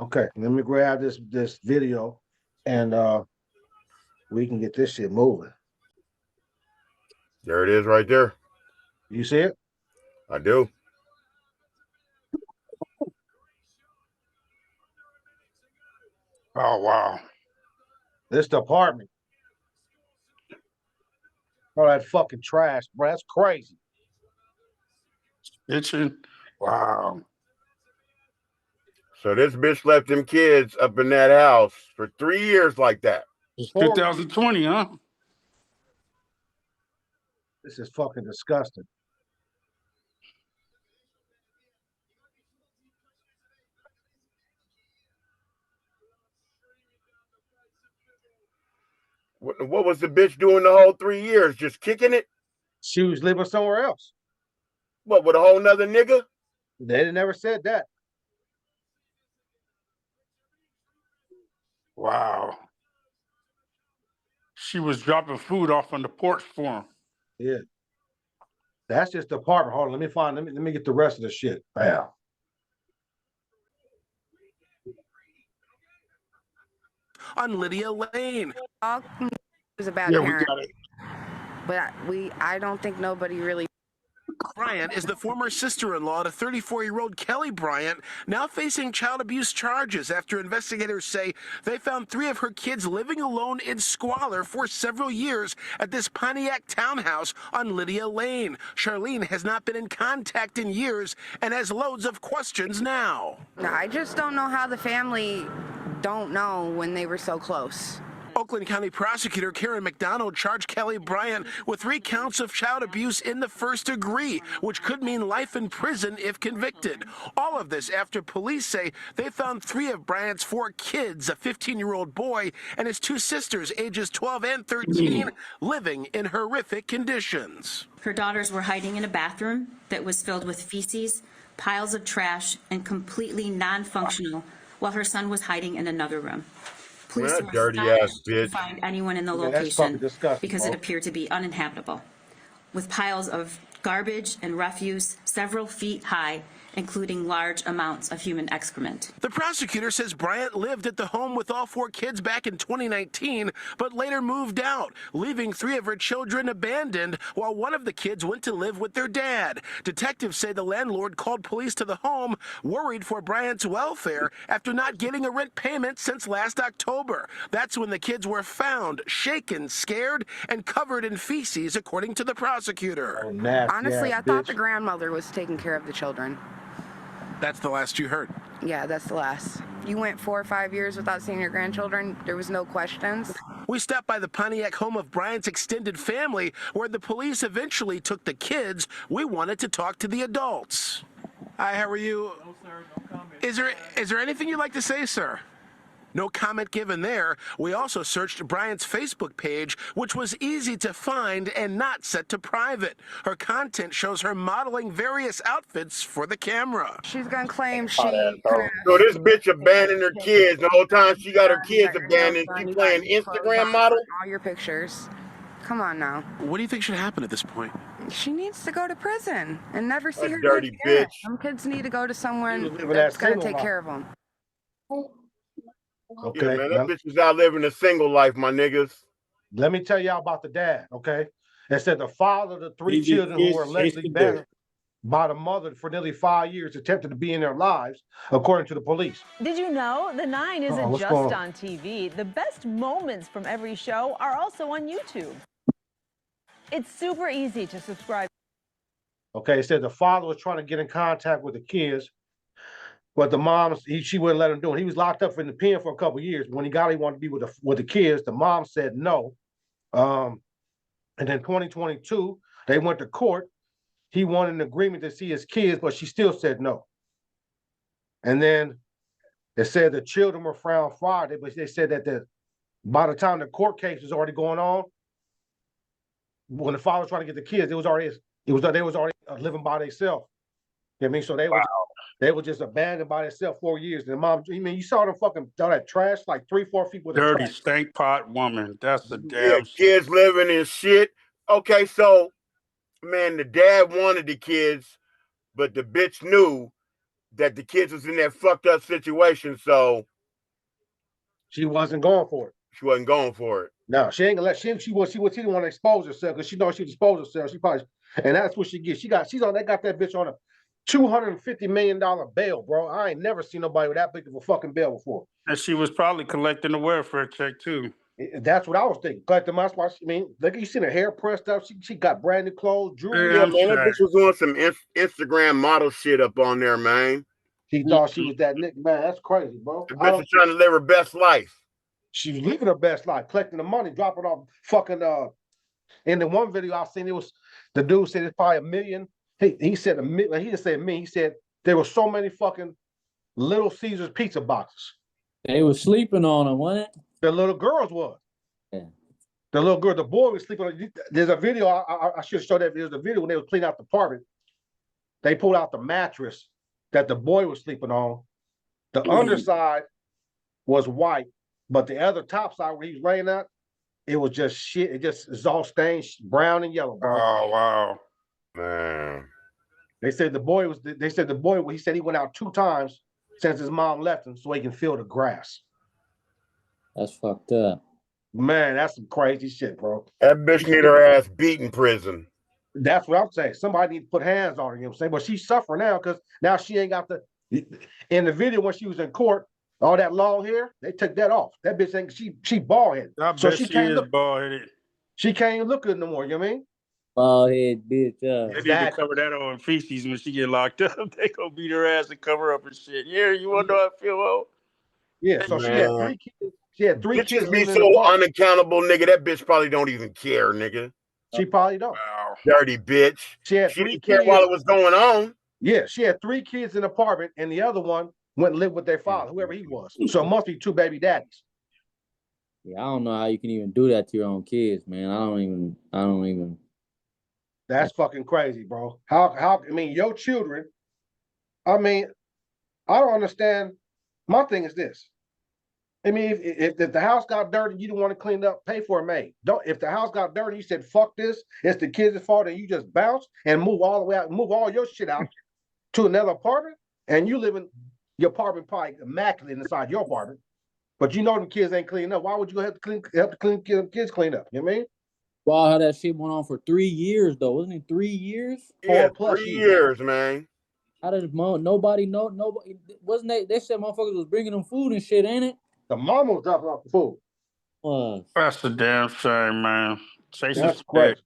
Okay, let me grab this video and we can get this shit moving. There it is right there. You see it? I do. Oh, wow. This the apartment. All that fucking trash, bro. That's crazy. Itching. Wow. So this bitch left them kids up in that house for 3 years like that. It's 2020, huh? This is fucking disgusting. What was the bitch doing the whole 3 years? Just kicking it? She was living somewhere else. What, with a whole nother nigga? They never said that. Wow. She was dropping food off on the porch for him. Yeah. That's just the apartment. Hold on, let me get the rest of the shit. Bam. On Lydia Lane. All was a bad parent. We got it. But I don't think nobody really. Bryant is the former sister-in-law to 34-year-old Kelly Bryant, now facing child abuse charges after investigators say they found 3 of her kids living alone in squalor for several years at this Pontiac townhouse on Lydia Lane. Charlene has not been in contact in years and has loads of questions now. I just don't know how the family don't know when they were so close. Oakland County prosecutor Karen McDonald charged Kelly Bryant with 3 counts of child abuse in the first degree, which could mean life in prison if convicted. All of this after police say they found 3 of Bryant's 4 kids, a 15-year-old boy and his 2 sisters, ages 12 and 13, living in horrific conditions. Her daughters were hiding in a bathroom that was filled with feces, piles of trash, and completely non-functional, while her son was hiding in another room. Police were dirty ass to bitch. find anyone in the that's fucking location disgusting, because bro. it appeared to be uninhabitable, with piles of garbage and refuse several feet high, including large amounts of human excrement. The prosecutor says Bryant lived at the home with all 4 kids back in 2019, but later moved out, leaving 3 of her children abandoned while one of the kids went to live with their dad. Detectives say the landlord called police to the home, worried for Bryant's welfare after not getting a rent payment since last October. That's when the kids were found, shaken, scared, and covered in feces, according to the prosecutor. Oh, nasty Honestly, ass I thought bitch. the grandmother was taking care of the children. That's the last you heard. Yeah, that's the last. You went 4 or 5 years without seeing your grandchildren. There was no questions. We stopped by the Pontiac home of Bryant's extended family, where the police eventually took the kids. We wanted to talk to the adults. Hi, how are you? No, sir, no comment. Is there anything you'd like to say, sir? No comment given there. We also searched Bryant's Facebook page, which was easy to find and not set to private. Her content shows her modeling various outfits for the camera. She's gonna claim she. So this bitch abandoned her kids. The whole time she got her kids abandoned, she playing Instagram model? All your pictures. Come on now. What do you think should happen at this point? She needs to go to prison and never see That her dirty kids again. bitch. Some kids need to go to someone living that's that gonna single take life. care of them. Okay. Yeah, man, that bitch was out living a single life, my niggas. Let me tell y'all about the dad, okay? It said the father of the 3 children who were allegedly abandoned by the mother for nearly 5 years attempted to be in their lives, according to the police. Did you know the 9 isn't what's just going on TV? The best moments from every show are also on YouTube. It's super easy to subscribe. Okay, it said the father was trying to get in contact with the kids, but the mom, she wouldn't let him do it. He was locked up in the pen for a couple of years. When he got out, he wanted to be with the kids. The mom said no. And then 2022, they went to court. He wanted an agreement to see his kids, but she still said no. And then it said the children were found Friday, but they said that by the time the court case was already going on, when the father was trying to get the kids, they was already living by themselves. You know what I mean? So they were just abandoned by themselves 4 years. And the mom, I mean, you saw them fucking all that trash, like 3-4 feet with the Dirty trash. stank pot woman. That's the Yeah, damn. kids living in shit. Okay, so man, the dad wanted the kids, but the bitch knew that the kids was in that fucked up situation, so She wasn't going for it. she wasn't going for it. No, she ain't gonna let she didn't want to expose herself because she knows she exposed herself. She probably and that's what she gets. She's on they got that bitch on a $250 million bail, bro. I ain't never seen nobody with that big of a fucking bail before. And she was probably collecting the welfare check too. That's what I was thinking. But the most, I mean, look, you seen her hair pressed up. She got brand new clothes, jewelry. Yeah, I'm man, that saying. bitch was doing some Instagram model shit up on there, man. She thought she was that nigga, man. That's crazy, bro. The bitch was trying to live her best life. She was living her best life, collecting the money, dropping off fucking in the one video I seen, it was the dude said it's probably $1 million. He said $1 million. He didn't say $1 million. He said there were so many fucking Little Caesars pizza boxes. They was sleeping on them, wasn't it? The little girls was. Yeah. The little girl, the boy was sleeping on. There's a video. I should show that. There's a video when they was cleaning out the apartment. They pulled out the mattress that the boy was sleeping on. The underside was white, but the other top side where he was laying out, it was just shit. It just is all stained brown and yellow, bro. Oh wow, man. They said the boy was. They said the boy. He said he went out 2 times since his mom left him, so he can feel the grass. That's fucked up. Man, that's some crazy shit, bro. That bitch need her ass beat in prison. That's what I'm saying. Somebody need to put hands on her, you know what I'm saying? But she's suffering now because now she ain't got the in the video when she was in court, all that long hair, they took that off. That bitch ain't she bald headed. So she can't look bald headed. She can't even look good no more, you know what I mean? Bald head bitch. They need to cover that on feces when she get locked up. They gonna beat her ass and cover up and shit. Yeah, you wanna know how I feel, oh? Yeah, so she had 3 kids. She had 3 kids. Bitches be so unaccountable, nigga. That bitch probably don't even care, nigga. She probably don't. Wow. Dirty bitch. She had she 3 didn't kids care while it was going on. Yeah, she had 3 kids in the apartment, and the other one went and lived with their father, whoever he was. So it must be 2 baby daddies. Yeah, I don't know how you can even do that to your own kids, man. I don't even. That's fucking crazy, bro. How I mean, your children, I mean, I don't understand. My thing is this. I mean, if the house got dirty, you don't want to clean it up, pay for a maid. Don't. If the house got dirty, you said fuck this, it's the kids' fault, and you just bounce and move all the way out, move all your shit out to another apartment, and you live in your apartment probably immaculate inside your apartment, but you know them kids ain't cleaning up. Why would you have to help the kids clean up? You know what I mean? Wow, how that shit went on for 3 years though, wasn't it? 3 years? Yeah, 4+ 3 years, man. How did nobody know? Nobody wasn't they said motherfuckers was bringing them food and shit, ain't it? The mama was dropping off the food. That's a damn shame, man. That's crazy.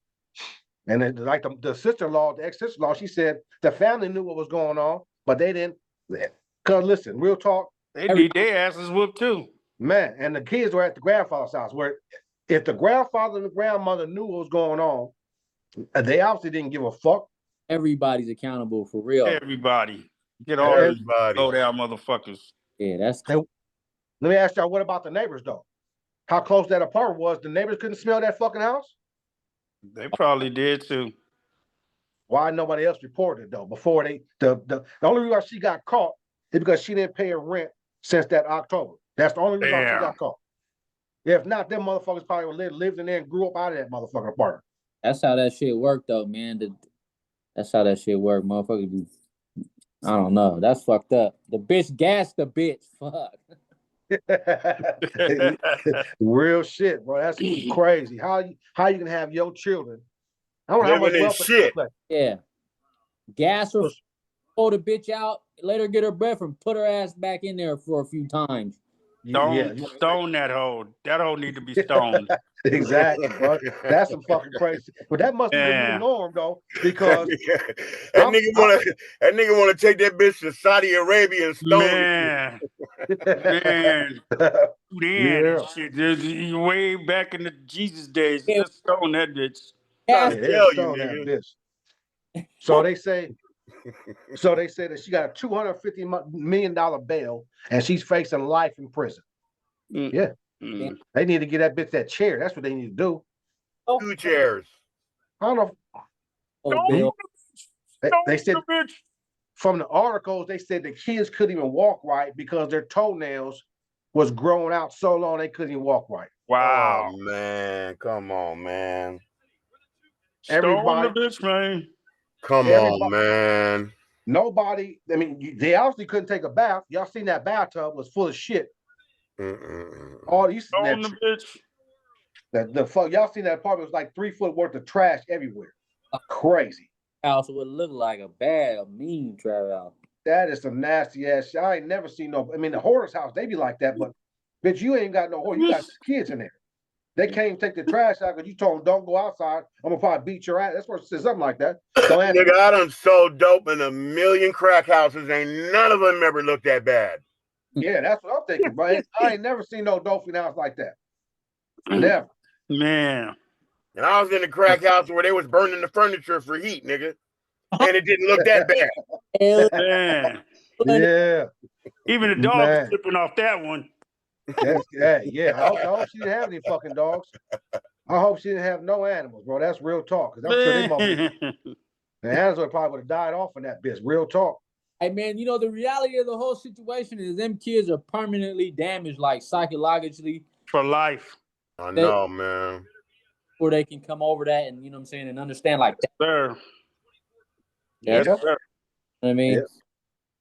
And then, like the sister-in-law, the ex-sister-in-law, she said the family knew what was going on, but they didn't. Cause listen, real talk. They need their asses whooped too. Man, and the kids were at the grandfather's house where if the grandfather and the grandmother knew what was going on, they obviously didn't give a fuck. Everybody's accountable for real. Everybody. Get all everybody. Low down motherfuckers. Yeah, that's Let me ask y'all, what about the neighbors though? How close that apartment was? The neighbors couldn't smell that fucking house? They probably did too. Why nobody else reported it though? Before the only reason why she got caught is because she didn't pay her rent since that October. That's the only reason why she got caught. If not, them motherfuckers probably lived in there and grew up out of that motherfucking apartment. That's how that shit worked though, man. That's how that shit worked, motherfuckers be. I don't know. That's fucked up. The bitch gassed the bitch. Fuck. Real shit, bro. That's crazy. How you can have your children? I don't know how much welfare shit. Yeah. Gas her, pull the bitch out, let her get her breath, and put her ass back in there for a few times. Stone that hoe. That hoe need to be stoned. Exactly, bro. That's some fucking crazy. But that must be the new norm, though, because that nigga wanna take that bitch to Saudi Arabia and stone man. Shit. Way back in the Jesus days, just stone that bitch. That bitch. So they say that she got a $250 million bail and she's facing life in prison. Yeah. They need to get that bitch that chair. That's what they need to do. 2 chairs. I don't know. They said from the articles, they said the kids couldn't even walk right because their toenails was growing out so long they couldn't even walk right. Wow. Oh, man. Come on, man. Everybody, the bitch, man. Come on, man. Nobody, I mean, they obviously couldn't take a bath. Y'all seen that bathtub was full of shit. All these On the bitch. the fuck y'all seen that apartment was like 3 foot worth of trash everywhere. Crazy. House would look like a mean trap house. That is some nasty ass shit. I ain't never seen no. I mean, the hoarder's house they be like that, but bitch, you ain't got no hoarder. You got kids in there. They can't even take the trash out because you told them don't go outside. I'm gonna probably beat your ass. That's what it says, something like that. Don't ask Nigga, I done sold dope in a million crack houses. Ain't none of them ever looked that bad. Yeah, that's what I'm thinking, but I ain't never seen no dolphin house like that. Never. Man. And I was in the crack house where they was burning the furniture for heat, nigga. And it didn't look that bad. Man. Yeah. Even the dog was tripping off that one. That's yeah. I hope she didn't have any fucking dogs. I hope she didn't have no animals, bro. That's real talk. Because I'm sure they the animals probably would have died off in that bitch. Real talk. Hey man, you know the reality of the whole situation is them kids are permanently damaged, like psychologically. For life. I know, man. Where they can come over that and you know what I'm saying and understand like that. Sir. Yes, Yes, sir. You know what I mean? Yeah.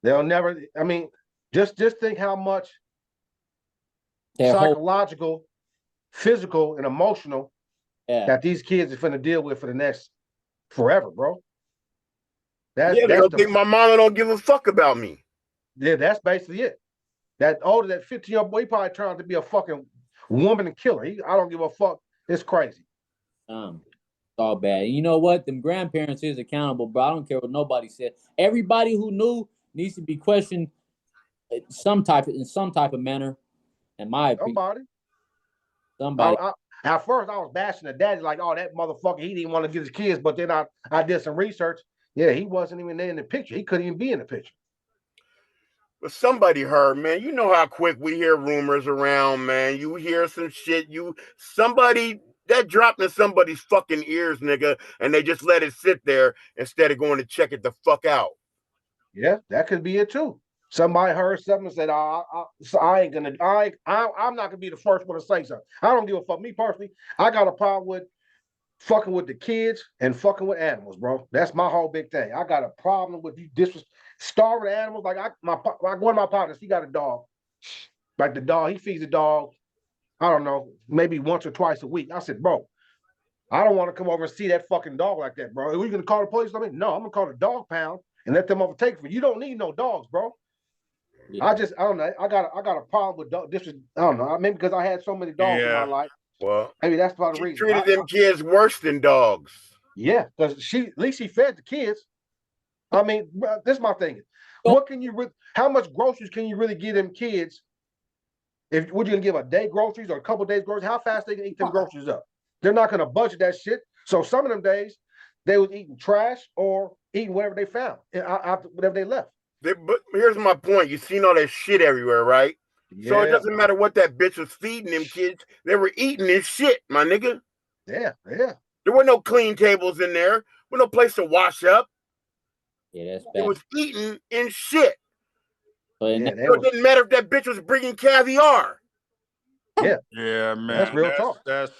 They'll never, I mean, just think how much psychological, physical, and emotional that these kids are finna deal with for the next forever, bro. They don't think my mama don't give a fuck about me. Yeah, that's basically it. That 15-year-old boy, he probably turned out to be a fucking woman and killer. I don't give a fuck. It's crazy. It's all bad. And you know what? Them grandparents is accountable, bro. I don't care what nobody said. Everybody who knew needs to be questioned in some type of manner. In my opinion. Somebody. At first, I was bashing the daddy like, oh, that motherfucker, he didn't want to get his kids. But then I did some research. Yeah, he wasn't even in the picture. He couldn't even be in the picture. But somebody heard, man. You know how quick we hear rumors around, man. You hear some shit. Somebody that dropped in somebody's fucking ears, nigga, and they just let it sit there instead of going to check it the fuck out. Yeah, that could be it too. Somebody heard something and said, I'm not gonna be the first one to say something. I don't give a fuck. Me personally, I got a problem with fucking with the kids and fucking with animals, bro. That's my whole big thing. I got a problem with you starving animals. Like one of my partners, he got a dog. Like the dog, he feeds the dog, I don't know, maybe once or twice a week. I said, bro, I don't want to come over and see that fucking dog like that, bro. Are you gonna call the police on me? No, I'm gonna call the dog pound and let them overtake for you. You don't need no dogs, bro. Yeah. I don't know. I got a problem with dogs. I don't know. Maybe because I had so many dogs in my life. Well, maybe that's part of the reason. Treated them kids worse than dogs. Yeah, because at least she fed the kids. I mean, this is my thing. What can you? How much groceries can you really give them kids? Would you gonna give a day groceries or a couple days groceries? How fast they can eat them groceries up? They're not gonna budget that shit. So some of them days they was eating trash or eating whatever they found after whatever they left. But here's my point. You seen all that shit everywhere, right? Yeah. So it doesn't matter what that bitch was feeding them kids. They were eating this shit, my nigga. Yeah. There were no clean tables in there. There was no place to wash up. Yeah, that's bad. It was eating in shit. So it didn't matter if that bitch was bringing caviar. Yeah. Yeah, man. That's real talk. That's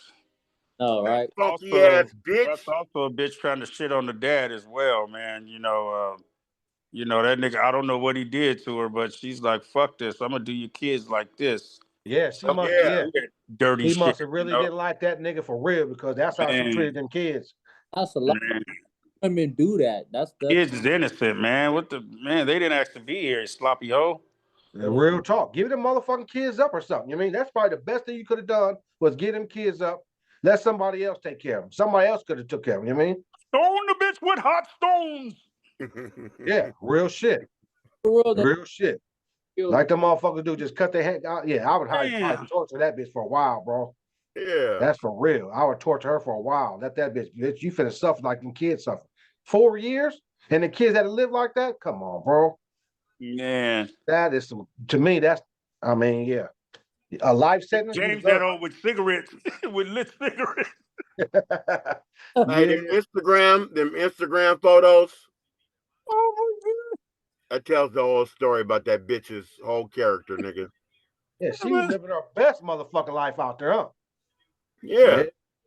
all right. Funky ass bitch. That's also a bitch trying to shit on the dad as well, man. You know that nigga. I don't know what he did to her, but she's like, "Fuck this! I'm gonna do your kids like this." Yeah, she must. Yeah, dirty. He shit, must have really didn't like that nigga for real because that's how she treated them kids. That's a lot. Women do that. That's kids is innocent, man. They didn't ask to be here, sloppy hoe. Real talk. Give them motherfucking kids up or something. You know what I mean, that's probably the best thing you could have done was get them kids up. Let somebody else take care of them. Somebody else could have took care of them. You know what I mean? Stone the bitch with hot stones. Yeah, real shit. Real shit. Like the motherfuckers do, just cut their head out. Yeah, I would probably torture that bitch for a while, bro. Yeah. That's for real. I would torture her for a while. Let that bitch, you finna suffer like them kids suffer. 4 years? And the kids that live like that? Come on, bro. Yeah. That is to me, yeah. A life sentence. James that old with cigarettes, with lit cigarettes. Hey, them Instagram photos. Oh my god. That tells the whole story about that bitch's whole character, nigga. Yeah, she was living her best motherfucking life out there, huh? Yeah.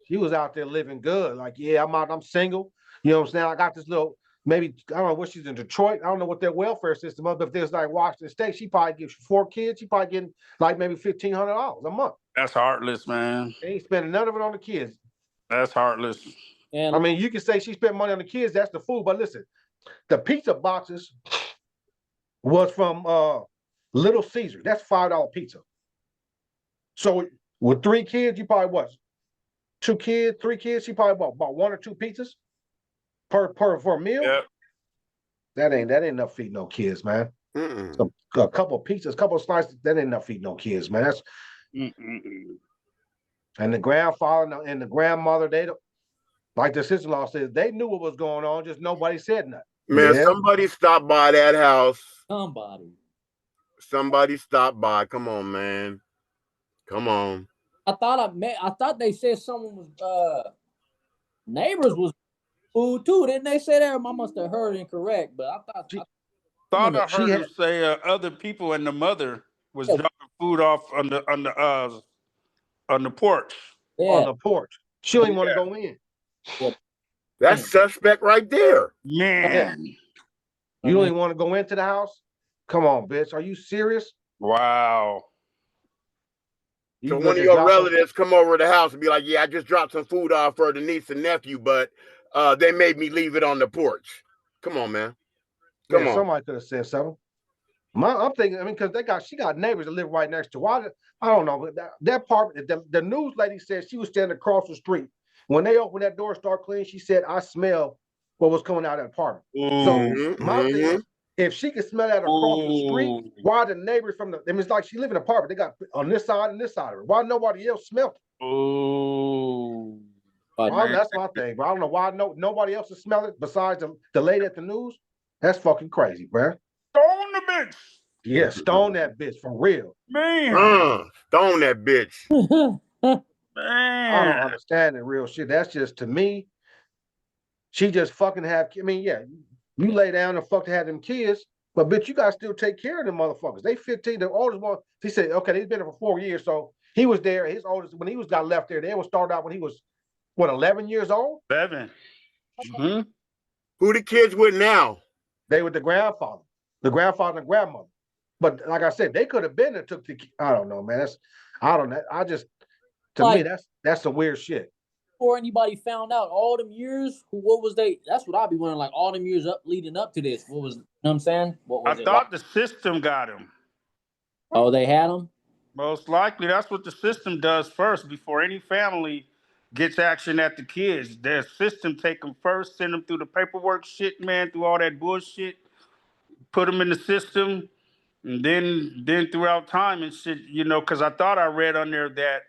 She was out there living good. Like, yeah, I'm single. You know what I'm saying? I got this little maybe, I don't know what she's in Detroit. I don't know what their welfare system is, but if there's like Washington State, she probably gives 4 kids. She probably getting like maybe $1,500 a month. That's heartless, man. They ain't spending none of it on the kids. That's heartless. And I mean, you can say she spent money on the kids. That's the food. But listen, the pizza boxes was from Little Caesar. That's $5 pizza. So with 3 kids, you probably what? 2 kids, 3 kids. She probably bought 1 or 2 pizzas per for a meal. Yep. That ain't enough to feed no kids, man. So, a couple of pizzas, a couple of slices. That ain't enough to feed no kids, man. That's and the grandfather and the grandmother, they don't, like the sister-in-law said, they knew what was going on, just nobody said nothing. Man, somebody stopped by that house. Somebody stopped by. Come on, man. Come on. I thought they said someone was neighbors was food too. Didn't they say that? I must have heard incorrect, but I thought I heard him say other people and the mother was dropping food off on the porch. Yeah. On the porch. She don't even want to go in. That's suspect right there. Man. You don't even want to go into the house? Come on, bitch. Are you serious? Wow. So one of your relatives come over to the house and be like, yeah, I just dropped some food off for the niece and nephew, but they made me leave it on the porch. Come on, man. Come on. Somebody could have said something. I'm thinking, I mean, because she got neighbors that live right next to her. I don't know. That part, the news lady said she was standing across the street. When they opened that door, start cleaning, she said, I smell what was coming out of that apartment. So my thing is, if she can smell that across the street, why the neighbors from I mean, it's like she live in an apartment. They got on this side and this side of it. Why nobody else smelled it? That's my thing, bro. I don't know why nobody else is smelling it besides the lady at the news. That's fucking crazy, bro. Stone the bitch. Yeah, stone that bitch for real. Man. Stone that bitch. Man. I don't understand the real shit. That's just, to me, she just fucking have, I mean, yeah, you lay down and fuck to have them kids, but bitch, you gotta still take care of them motherfuckers. They 15, the oldest one, he said, okay, they've been there for 4 years, so he was there, his oldest, when he got left there, they was started out when he was, what, 11 years old? 11. Who the kids with now? They were the grandfather and grandmother. But like I said, they could have been there, took the, I don't know, man, I don't know, to me, that's some weird shit. Before anybody found out all them years, what was they? That's what I'd be wondering. Like all them years leading up to this, what was? You know what I'm saying? What was I thought the system got him. Oh, they had him. Most likely, that's what the system does first before any family gets action at the kids. Their system take them first, send them through the paperwork shit, man, through all that bullshit, put them in the system, and then throughout time and shit, you know, because I thought I read on there that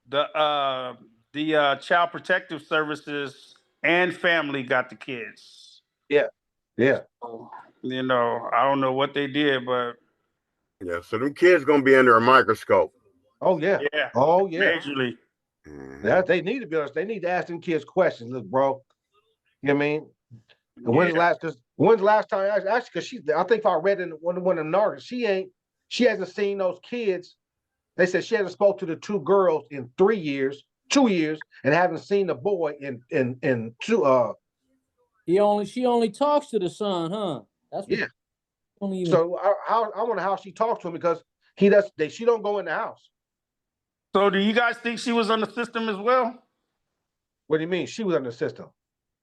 the Child Protective Services and family got the kids. Yeah. So, you know, I don't know what they did, but yeah, so them kids gonna be under a microscope. Oh yeah. Yeah. Oh yeah. Majorly. That they need to be honest. They need to ask them kids questions. Look, bro. You know what I mean? And when's the last time actually, because I think if I read in one of them articles, she hasn't seen those kids. They said she hasn't spoke to the 2 girls in 2 years, and haven't seen the boy in 2 She only talks to the son, huh? That's what So I wonder how she talks to him, because she don't go in the house. So do you guys think she was on the system as well? What do you mean? She was on the system.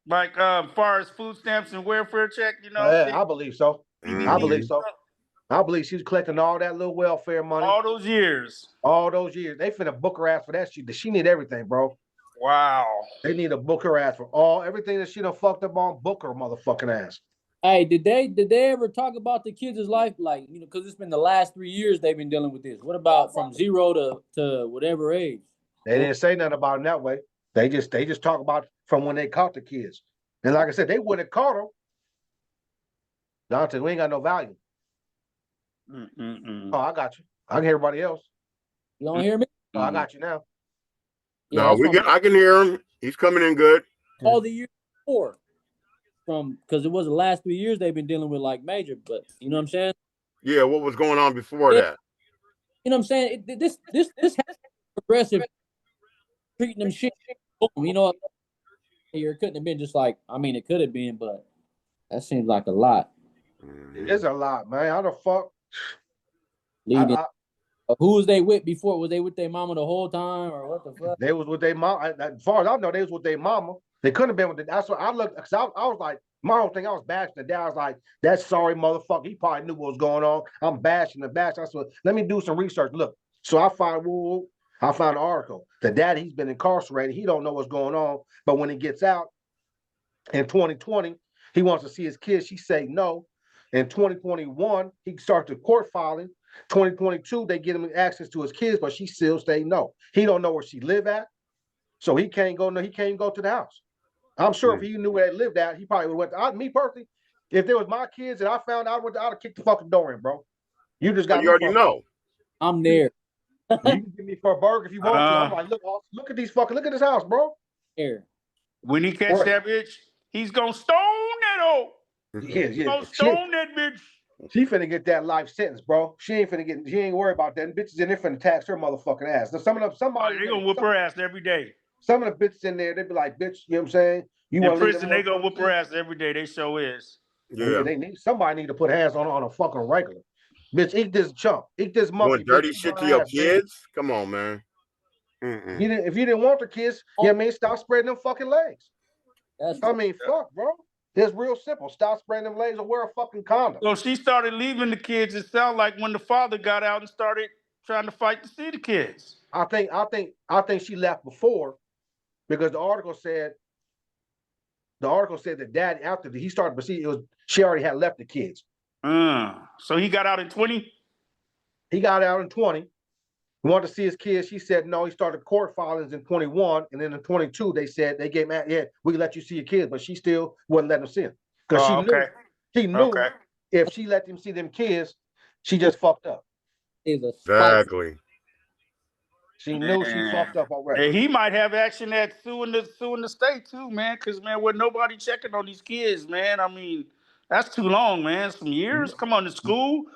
Like far as food stamps and welfare check, you know? I believe so. I believe so. I believe she was collecting all that little welfare money. All those years. They finna book her ass for that shit. She need everything, bro. Wow. They need to book her ass for everything that she done fucked up on. Book her motherfucking ass. Hey, did they ever talk about the kids' life? Like, you know, because it's been the last 3 years they've been dealing with this. What about from 0 to whatever age? They didn't say nothing about it that way. They just talk about from when they caught the kids. And like I said, they wouldn't have caught them. Dante, we ain't got no value. Oh, I got you. I can hear everybody else. You don't hear me? Oh, I got you now. Yeah, no, I can hear him. He's coming in good. All the years before. Because it was the last 3 years they've been dealing with like major, but you know what I'm saying? Yeah, what was going on before that? You know what I'm saying? This has progressive treating them shit. You know, it couldn't have been just like, I mean, it could have been, but That seems like a lot. It is a lot, man. How the fuck? Leading. I, Who was they with before? Was they with their mama the whole time, or what the fuck? they was with their mom. As far as I know, they was with their mama. They couldn't have been with the. That's what I looked. Cause I was like, my whole thing. I was bashing the dad. I was like, that sorry motherfucker. He probably knew what was going on. I'm bashing the bash. I said, let me do some research. Look, so I found an article. The dad, he's been incarcerated. He don't know what's going on. But when he gets out in 2020, he wants to see his kids. She say no. In 2021, he started court filing. 2022, they get him access to his kids, but she still say no. He don't know where she live at, so he can't go. No, he can't even go to the house. I'm sure if he knew where they lived at, he probably would have went. Me personally, if there was my kids and I found out, I'd have kicked the fucking door in, bro. You just got you already know. I'm there. You can give me for a burger if you want to. I'm like, look at these fucking, look at this house, bro. Here. When he catch that bitch, he's gonna stone that old. Yeah. He's gonna stone that bitch. She finna get that life sentence, bro. She ain't worried about that. And bitches in there finna tax her motherfucking ass. Now, somebody they gonna whoop her ass every day. Some of the bitches in there, they be like, bitch, you know what I'm saying? You in prison, they gonna whoop her ass every day. They sure is. Yeah. Somebody need to put hands on a fucking regular. Bitch, eat this chump. Eat this monkey. Doing dirty shit to your kids? Man. Come on, man. If you didn't want the kids, you know what I mean? Stop spreading them fucking legs. Fuck, bro. It's real simple. Stop spreading them legs or wear a fucking condom. So she started leaving the kids. It sounded like when the father got out and started trying to fight to see the kids. I think she left before, because the article said that dad, after he started, but she already had left the kids. So he got out in 20? He got out in 20. He wanted to see his kids. She said no. He started court filings in 21, and then in 22 they said they gave him, yeah, we can let you see your kids, but she still wouldn't let him see them because she knew if she let them see them kids, she just fucked up. Exactly. She knew she fucked up already. And he might have action at suing the state too, man. Because man, with nobody checking on these kids, man. I mean, that's too long, man. Some years. Come on, the school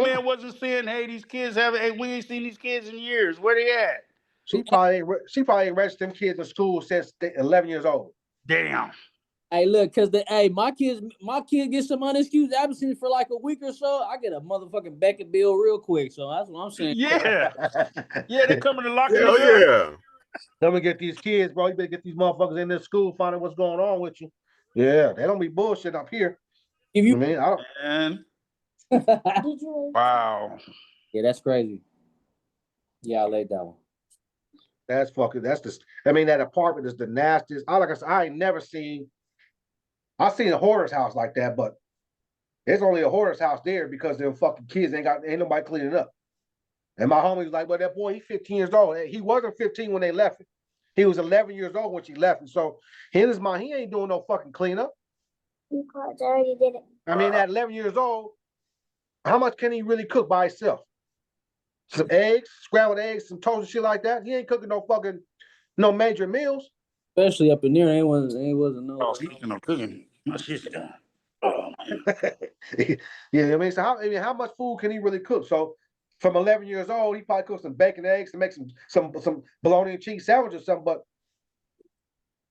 man wasn't saying, "Hey, these kids we ain't seen these kids in years. Where they at?" She probably ain't registered them kids in school since 11 years old. Damn. Hey, look, cause my kid get some unexcused absence for like a week or so. I get a motherfucking Beckett bill real quick. So that's what I'm saying. Yeah, they coming to lock you up. Yeah. Let me get these kids, bro. You better get these motherfuckers in this school, find out what's going on with you. Yeah, they don't be bullshit up here. If you, wow. Yeah, that's crazy. Yeah, I laid that one. That's fucking. That apartment is the nastiest. I ain't never seen. I've seen a hoarder's house like that, but there's only a hoarder's house there because them fucking kids ain't nobody cleaning up. And my homie was like, well, that boy, he's 15 years old. He wasn't 15 when they left it. He was 11 years old when she left it. So he ain't doing no fucking cleanup. Because I already did it. I mean, at 11 years old, how much can he really cook by himself? Some eggs, scrambled eggs, some toast and shit like that. He ain't cooking no major meals. Especially up in there, ain't wasn't no. Oh, speaking of cooking, my shit's done. Oh man. Yeah, I mean, so how much food can he really cook? So from 11 years old, he probably cooked some bacon, eggs, to make some bologna and cheese sandwich or something. But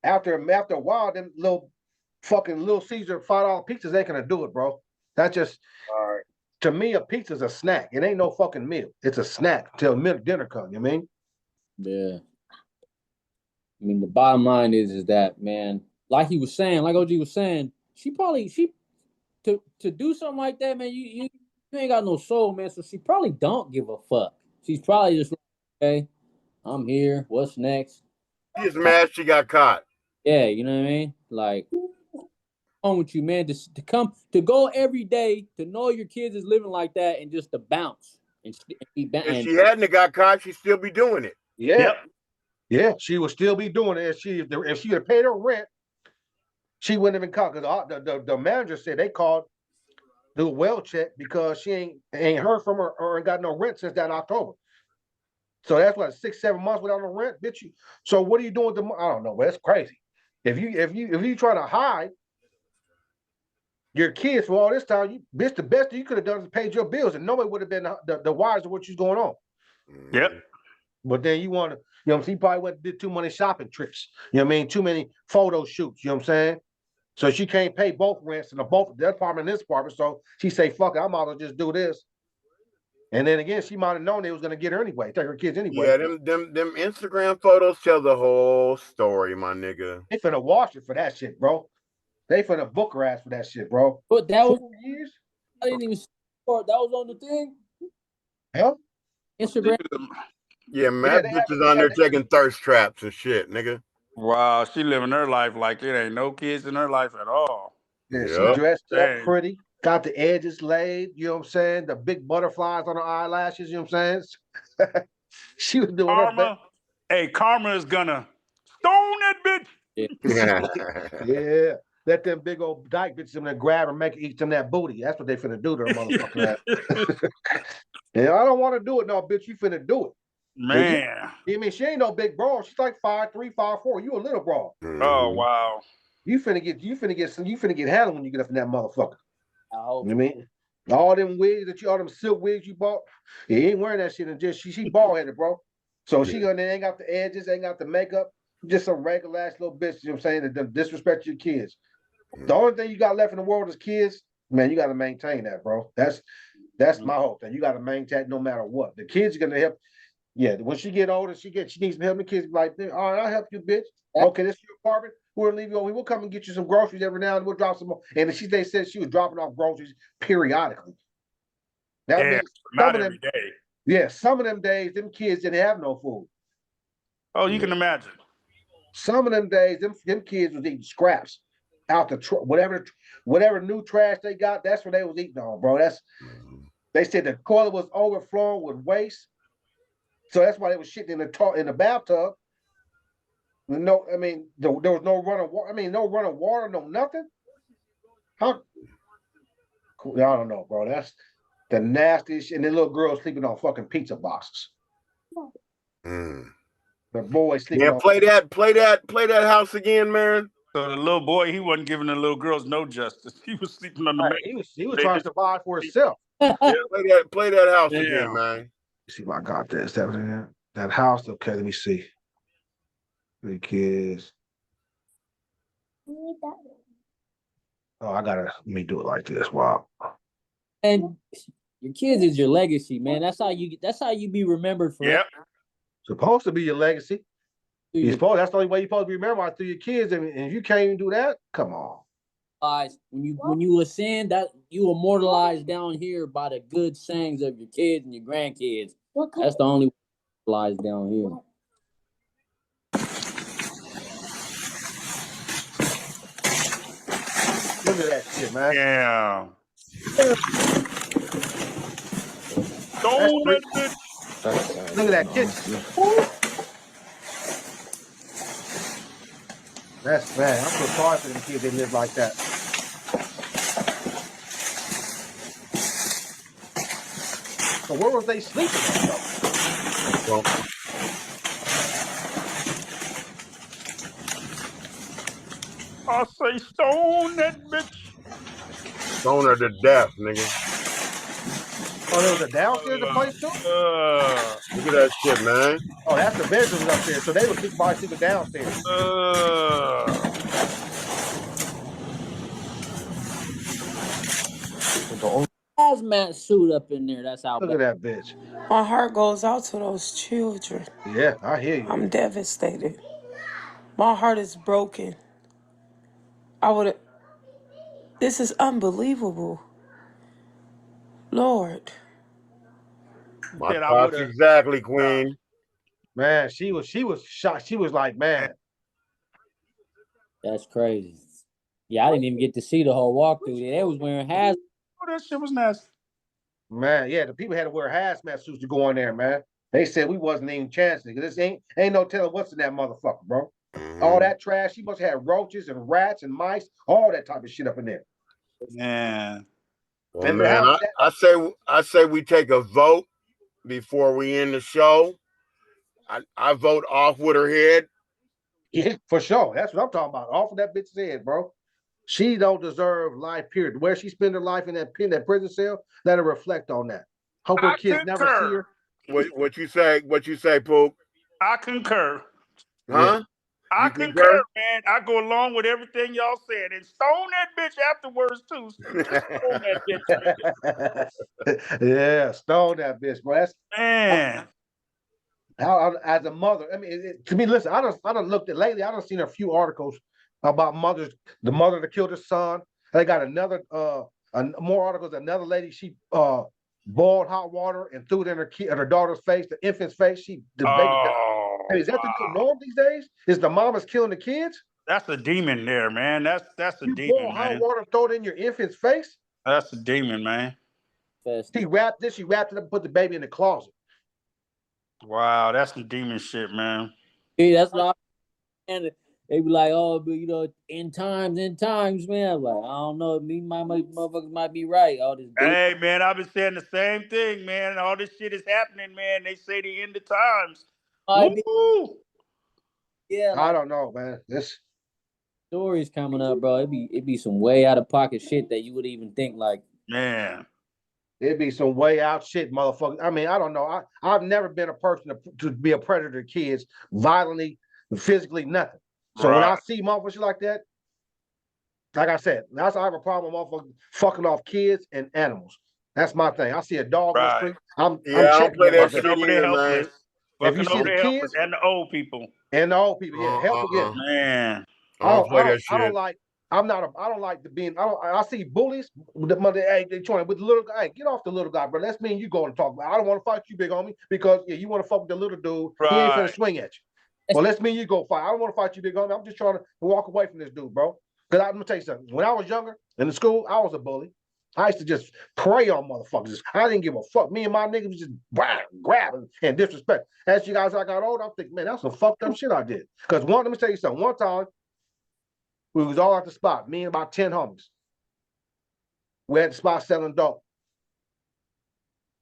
after a while, them little Caesar $5 pizzas ain't gonna do it, bro. That's just to me, a pizza's a snack. It ain't no fucking meal. It's a snack till dinner come. You mean? Yeah. I mean, the bottom line is that, man, like he was saying, like OG was saying, she to do something like that, man, you ain't got no soul, man. So she probably don't give a fuck. She's probably just like, okay, I'm here. What's next? She's mad she got caught. Yeah, you know what I mean? Like, on with you, man, to go every day, to know your kids is living like that, and just to bounce and if she hadn't got caught, she'd still be doing it. Yeah, she would still be doing it. If she had paid her rent, she wouldn't have been caught. Because the manager said they called do a well check because she ain't heard from her or ain't got no rent since that October. So that's what 6-7 months without no rent, bitch. So what are you doing? I don't know, but it's crazy. If you trying to hide your kids for all this time, the best you could have done is paid your bills, and nobody would have been the wise of what you's going on. Yep. But then you want to, you know, he probably did too many shopping trips. You know what I mean? Too many photo shoots. You know what I'm saying? So she can't pay both rents in both that apartment and this apartment. So she say, fuck it, I might as well just do this. And then again, she might have known they was gonna get her anyway, take her kids anyway. Yeah, them Instagram photos tell the whole story, my nigga. They finna wash it for that shit, bro. They finna book her ass for that shit, bro. But that was 4 years? I didn't even that was on the thing. Hell? Instagram. Yeah, man, that bitch is on there taking thirst traps and shit, nigga. Wow, she living her life like it ain't no kids in her life at all. Yeah, Yep. she dressed up Dang. pretty, got the edges laid, you know what I'm saying? The big butterflies on her eyelashes, you know what I'm saying? She was doing her best. Karma, hey, Karma is gonna stone that bitch. Yeah. Let them big old dyke bitches in there grab her, make her eat them that booty. That's what they finna do to her motherfucker ass. Yeah, I don't want to do it, no, bitch. You finna do it. Man. I mean, she ain't no big broad. She's like 5'3", 5'4". You a little broad. Oh wow. You finna get handled when you get up in that motherfucker. I hope. You know what I mean? All them wigs all them silk wigs you bought, you ain't wearing that shit. And just she bald headed, bro. So she on there ain't got the edges, ain't got the makeup, just some regular ass little bitch. You know what I'm saying? That disrespect your kids. The only thing you got left in the world is kids. Man, you got to maintain that, bro. That's my whole thing. You got to maintain no matter what. The kids are gonna help. Yeah, when she get older, she needs some help. The kids be like, all right, I'll help you, bitch. Okay, this is your apartment. We'll leave you over. We'll come and get you some groceries every now and we'll drop some more. And they said she was dropping off groceries periodically. That means not every day. Yeah, some of them days, them kids didn't have no food. Oh, you can imagine. Some of them days, them kids was eating scraps out the whatever new trash they got. That's what they was eating on, bro. They said the toilet was overflowing with waste, so that's why they was shitting in the bathtub. No, I mean there was no running water. I mean no running water, no nothing. How? I don't know, bro. That's the nastiest. And the little girl sleeping on fucking pizza boxes. The boy sleeping. Yeah, play that house again, man. So the little boy, he wasn't giving the little girls no justice. He was sleeping on the Right, he was trying to survive for himself. Yeah, play that house again, man. See if I got this. That house. Okay, let me see. The kids. Oh, let me do it like this. Wow. And your kids is your legacy, man. That's how you be remembered for. Yep. Supposed to be your legacy. That's the only way you're supposed to be remembered through your kids. And if you can't even do that, come on. When you ascend, that you immortalized down here by the good sayings of your kids and your grandkids. That's the only lies down here. Look at that shit, man. Yeah. Stone that bitch. Look at that kitchen. That's bad. I'm so sorry for them kids. They live like that. So where was they sleeping at, though? I say stone that bitch. Stone her to death, nigga. Oh, there was a downstairs place too? Look at that shit, man. Oh, that's the bedrooms upstairs. So they were sleeping downstairs. Hazmat suit up in there. That's how. Look at that bitch. My heart goes out to those children. Yeah, I hear you. I'm devastated. My heart is broken. This is unbelievable. Lord. My thoughts exactly, Queen. Man, she was shocked. She was like, man. That's crazy. Yeah, I didn't even get to see the whole walkthrough. They was wearing hazmat. Oh, that shit was nasty. Man, yeah, the people had to wear hazmat suits to go in there, man. They said we wasn't even chancing. This ain't no telling what's in that motherfucker, bro. All that trash. She must have had roaches and rats and mice, all that type of shit up in there. Yeah. Well, man, I say we take a vote before we end the show. I vote off with her head. Yeah, for sure. That's what I'm talking about. Off of that bitch's head, bro. She don't deserve life, period. Where she spend her life in that prison cell, let her reflect on that. Hope her kids never see her. What you say, Poop? I concur. Huh? I You concur, concur? man. I go along with everything y'all said. And stone that bitch afterwards, too. Just stone that bitch, Yeah, stone that bitch, bro. That's man. how, as a mother. I mean, to me, listen, I don't looked at lately. I don't seen a few articles about mothers, the mother that killed her son. They got another, more articles. Another lady, she boiled hot water and threw it in her daughter's face, the infant's face. The baby died. Oh, Hey, is that the new wow. norm these days? Is the mamas killing the kids? That's a demon there, man. That's a You boil demon, hot man. water, throw it in your infant's face. That's a demon, man. She wrapped it up, and put the baby in the closet. Wow, that's some demon shit, man. See, that's what and they be like, oh, but you know, in times, man. I'm like, I don't know. My motherfuckers might be right. All this bullshit. Hey, man, I've been saying the same thing, man. All this shit is happening, man. They say the end of times. Might be, Woo! yeah, I like don't know, man. This stories coming up, bro. It be some way out of pocket shit that you would even think like, Man. it'd be some way out shit, motherfucker. I mean, I don't know. I've never been a person to be a predator to kids, violently, physically, nothing. So when I Right. see motherfuckers like that, like I said, that's I have a problem with motherfuckers fucking off kids and animals. That's my thing. I see a dog in the Right. street, I'm Yeah, I don't checking play that that Fucking motherfucker. shit over the either, helpless. man. If you Fucking see over the the helpless kids and the old people. and the old people, yeah, help them, yeah. Man. I don't play that I don't shit. like. I don't like the being. I see bullies. The mother, hey, they trying with the little guy. Hey, get off the little guy, bro. That's me and you going to talk about. I don't want to fight you, big homie, because yeah, you want to fuck with the little dude. He ain't finna Right. swing at you. Well, let's me and you go fight. I don't want to fight you, big homie. I'm just trying to walk away from this dude, bro. Because I'm gonna tell you something. When I was younger in the school, I was a bully. I used to just prey on motherfuckers. I didn't give a fuck. Me and my niggas was just grabbing and disrespect. As you guys, I got older, I'm thinking, man, that's some fucked up shit I did. Because let me tell you something. One time, we was all at the spot, me and about 10 homies. We at the spot selling dope.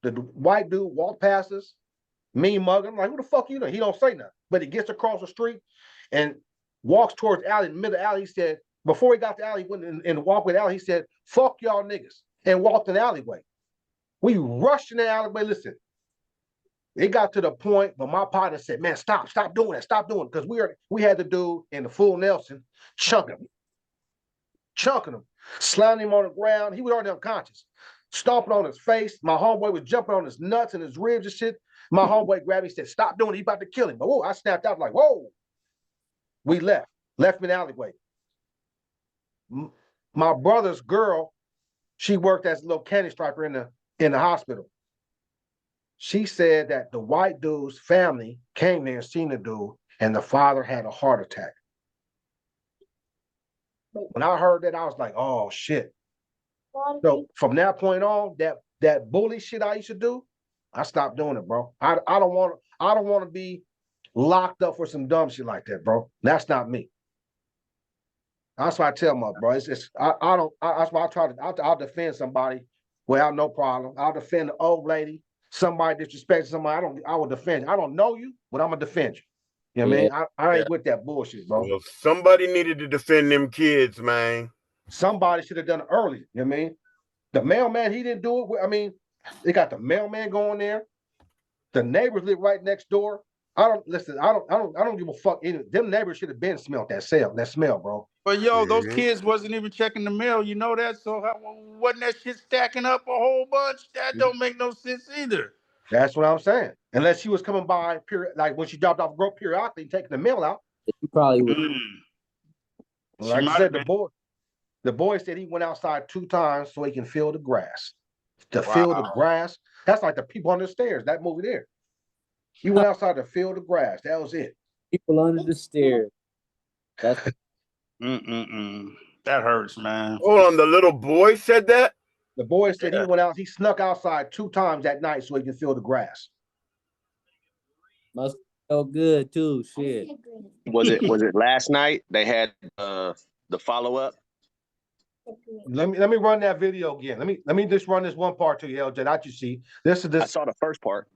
The white dude walked past us, me mugging. I'm like, who the fuck you know? He don't say nothing. But he gets across the street and walks towards the alley, in the middle of the alley. He said, before he got to the alley, went in the walkway alley, he said, fuck y'all niggas, and walked in the alleyway. We rushed in the alleyway. Listen, it got to the point where my partner said, man, stop doing that, stop doing it. Because we had the dude in the full Nelson chunking him, slamming him on the ground. He was already unconscious, stomping on his face. My homeboy was jumping on his nuts and his ribs and shit. My homeboy grabbed me, said, stop doing it. He about to kill him. But whoa, I snapped out like, whoa. We left him in the alleyway. My brother's girl, she worked as a little candy striper in the hospital. She said that the white dude's family came there and seen the dude, and the father had a heart attack. When I heard that, I was like, oh shit. So from that point on, that bully shit I used to do, I stopped doing it, bro. I don't want to be locked up for some dumb shit like that, bro. That's not me. That's why I tell my bro. That's why I'll defend somebody without no problem. I'll defend the old lady, somebody disrespecting somebody. I will defend you. I don't know you, but I'm gonna defend you. You know what I mean? I ain't with that bullshit, bro. Well, somebody needed to defend them kids, man. Somebody should have done it early. You know what I mean? The mailman, he didn't do it. I mean, they got the mailman going there. The neighbors live right next door. I don't give a fuck. Them neighbors should have been smelled that smell, bro. But yo, those kids wasn't even checking the mail. You know that? So wasn't that shit stacking up a whole bunch? That don't make no sense either. That's what I'm saying. Unless she was coming by, like when she dropped off girl periodically and taking the mail out. You probably would. Like I said, the boy said he went outside 2 times so he can feel the grass. To feel the grass. That's like the people on the stairs, that movie there. He went outside to feel the grass. That was it. People under the stairs. That's That hurts, man. Hold on, the little boy said that? The boy said he snuck outside 2 times that night so he can feel the grass. must feel good too. Shit. Was it last night they had the follow-up? Let me run that video again. Let me just run this one part to you, LJ, that you see. I saw the first part.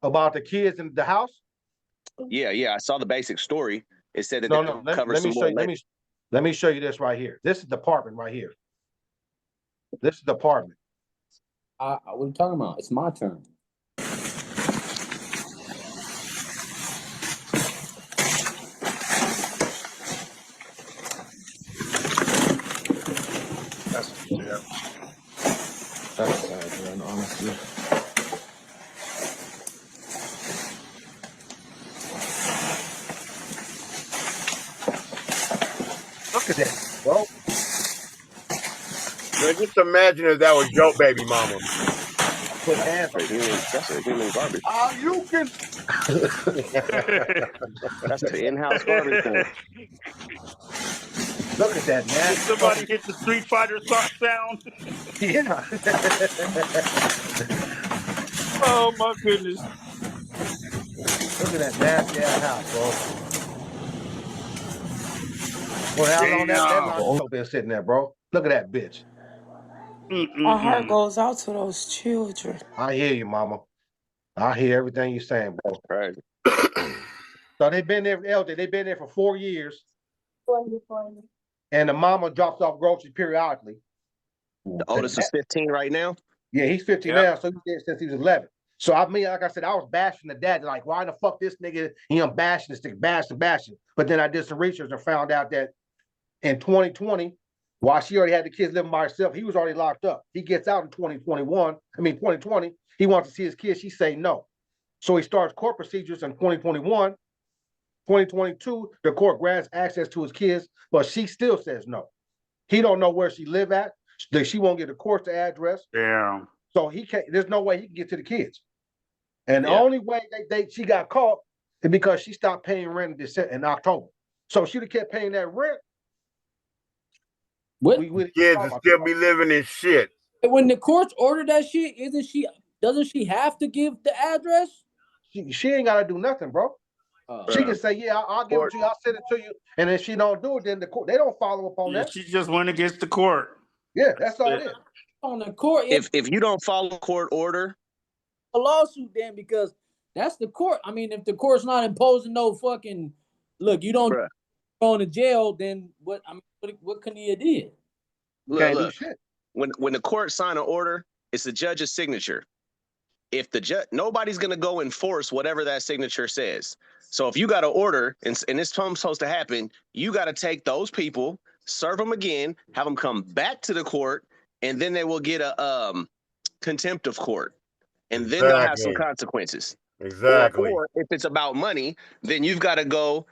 About the kids in the house? Yeah. I saw the basic story. It said that let me show you this right here. This is the apartment right here. This is the apartment. What are you talking about? It's my turn. That's sad, man, honestly. Look at that, bro. Man, just imagine if that was your baby mama. Put hands on That's a human garbage. you can. That's the in-house garbage can. Look at that, man. Did somebody hit the Street Fighter sound? Yeah. Oh my goodness. Look at that nasty ass house, bro. Well, how long that laundry been sitting there, bro? Look at that bitch. My heart goes out to those children. I hear you, mama. I hear everything you're saying, bro. Right. So they've been there, LJ, they've been there for 4 years. And the mama drops off groceries periodically. The oldest is 15 right now. Yeah, he's 15 now, so he's there since he was 11. So I mean, like I said, I was bashing the dad, like, why the fuck this nigga, bashing this thing, bashing. But then I did some research and found out that in 2020, while she already had the kids living by herself, he was already locked up. He gets out in 2020, he wants to see his kids, she say no. So he starts court procedures in 2021. 2022, the court grants access to his kids, but she still says no. He don't know where she live at. She won't get the court's address. Yeah. So he can't. There's no way he can get to the kids. And the only way she got caught is because she stopped paying rent in October. So if she'd have kept paying that rent, kids would still be living in shit. When the courts order that shit, doesn't she have to give the address? She ain't got to do nothing, bro. She can say, yeah, I'll give it to you, I'll send it to you. And if she don't do it, then the court, they don't follow up on that. She just went against the court. Yeah, that's all it is. On the court. If you don't follow court order, a lawsuit then, because that's the court. I mean, if the court's not imposing no fucking look, you don't go to jail, then what? I mean, what can he have did? Look. When the court sign an order, it's the judge's signature. If the judge, nobody's gonna go enforce whatever that signature says. So if you got an order and it's supposed to happen, you got to take those people, serve them again, have them come back to the court, and then they will get a contempt of court, and then they'll have some consequences. Exactly. Or if it's about money, then you've got to go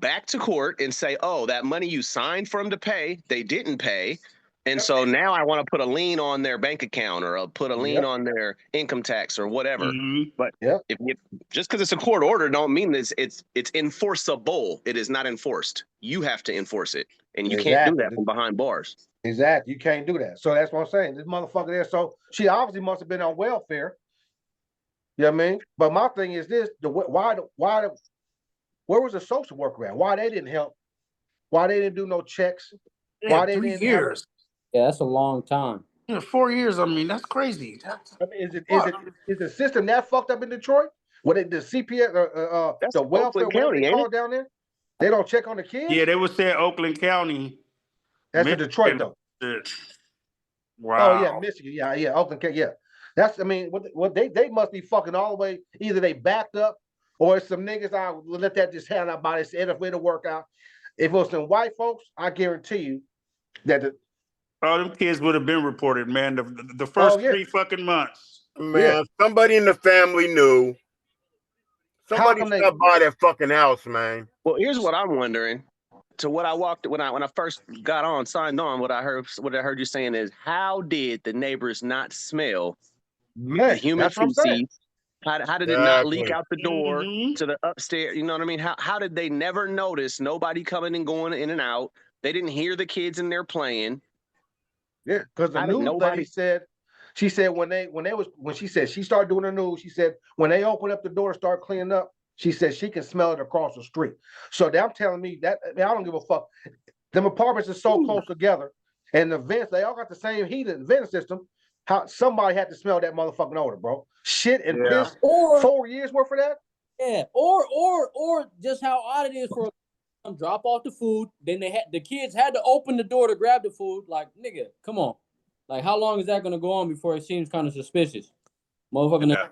back to court and say, oh, that money you signed for them to pay, they didn't pay. And so now I want to put a lien on their bank account or put a lien on their income tax or whatever. But just because it's a court order don't mean that it's enforceable. It is not enforced. You have to enforce it. And you can't do that from behind bars. Exactly. You can't do that. So that's what I'm saying. This motherfucker there. So she obviously must have been on welfare. You know what I mean? But my thing is this: where was the social worker at? Why they didn't help? Why they didn't do no checks? Why they 3 didn't years? Yeah, that's a long time. Yeah, 4 years. I mean, that's crazy. I mean, is the system that fucked up in Detroit? What the CPS the welfare County, they call down there? They don't check on the kids. Yeah, they would say Oakland County. That's in Detroit though. Wow. Oh yeah, Michigan. Yeah, Oakland County. Yeah, that's. I mean, what they must be fucking all the way. Either they backed up, or it's some niggas. I let that just hand out by this. It'll work out. If it was some white folks, I guarantee you that all them kids would have been reported, man. The first 3 fucking months. Man, somebody in the family knew. Somebody stopped by that fucking house, man. Well, here's what I'm wondering. To what I walked when I first signed on, what I heard you saying is, how did the neighbors not smell the human feces? How did it not leak out the door to the upstairs? You know what I mean? How did they never notice nobody coming and going in and out? They didn't hear the kids in there playing. Yeah, because the news lady said, she said when she said she started doing the news, she said when they open up the door and start cleaning up, she said she can smell it across the street. So they're telling me that I don't give a fuck. Them apartments are so close together, and the vents, they all got the same heating and vent system. How somebody had to smell that motherfucking odor, bro. Shit and piss. Or 4 years worth of that. Yeah, or just how odd it is for them drop off the food. Then the kids had to open the door to grab the food. Like, nigga, come on. Like, how long is that gonna go on before it seems kind of suspicious? Motherfucking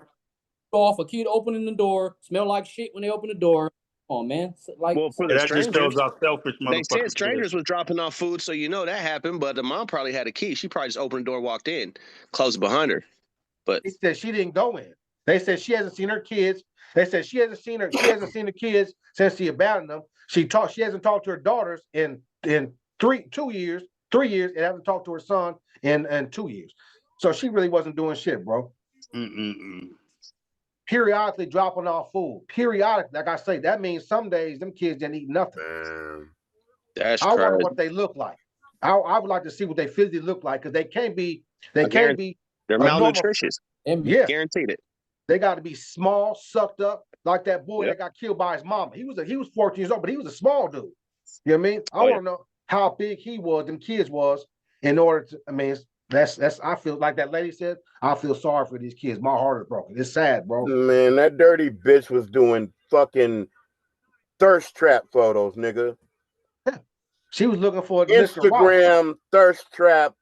off a kid opening the door, smell like shit when they open the door. on, man. Like, Well, for Yeah, the that just strangers, shows how selfish they said motherfuckers strangers is. was dropping off food, so you know that happened. But the mom probably had a key. She probably just opened the door, walked in, closed it behind her. But They said she didn't go in. They said she hasn't seen her kids. They said she hasn't seen the kids since she abandoned them. She hasn't talked to her daughters in 3 years, and hasn't talked to her son in 2 years. So she really wasn't doing shit, bro. Periodically dropping off food. Periodically, like I say, that means some days them kids didn't eat nothing. That's I wonder crazy. what they look like. I would like to see what they physically look like, because they can't be They're a normal. malnutritious. Yeah, Guaranteed it. they got to be small, sucked up, like that boy Yep. that got killed by his mama. He was 14 years old, but he was a small dude. You know what I mean? I Oh, want yeah. to know how big he was, them kids was, in order to. I mean, that's. I feel like that lady said. I feel sorry for these kids. My heart is broken. It's sad, bro. Man, that dirty bitch was doing fucking thirst trap photos, nigga. She was looking for Mr. Right. Instagram thirst trap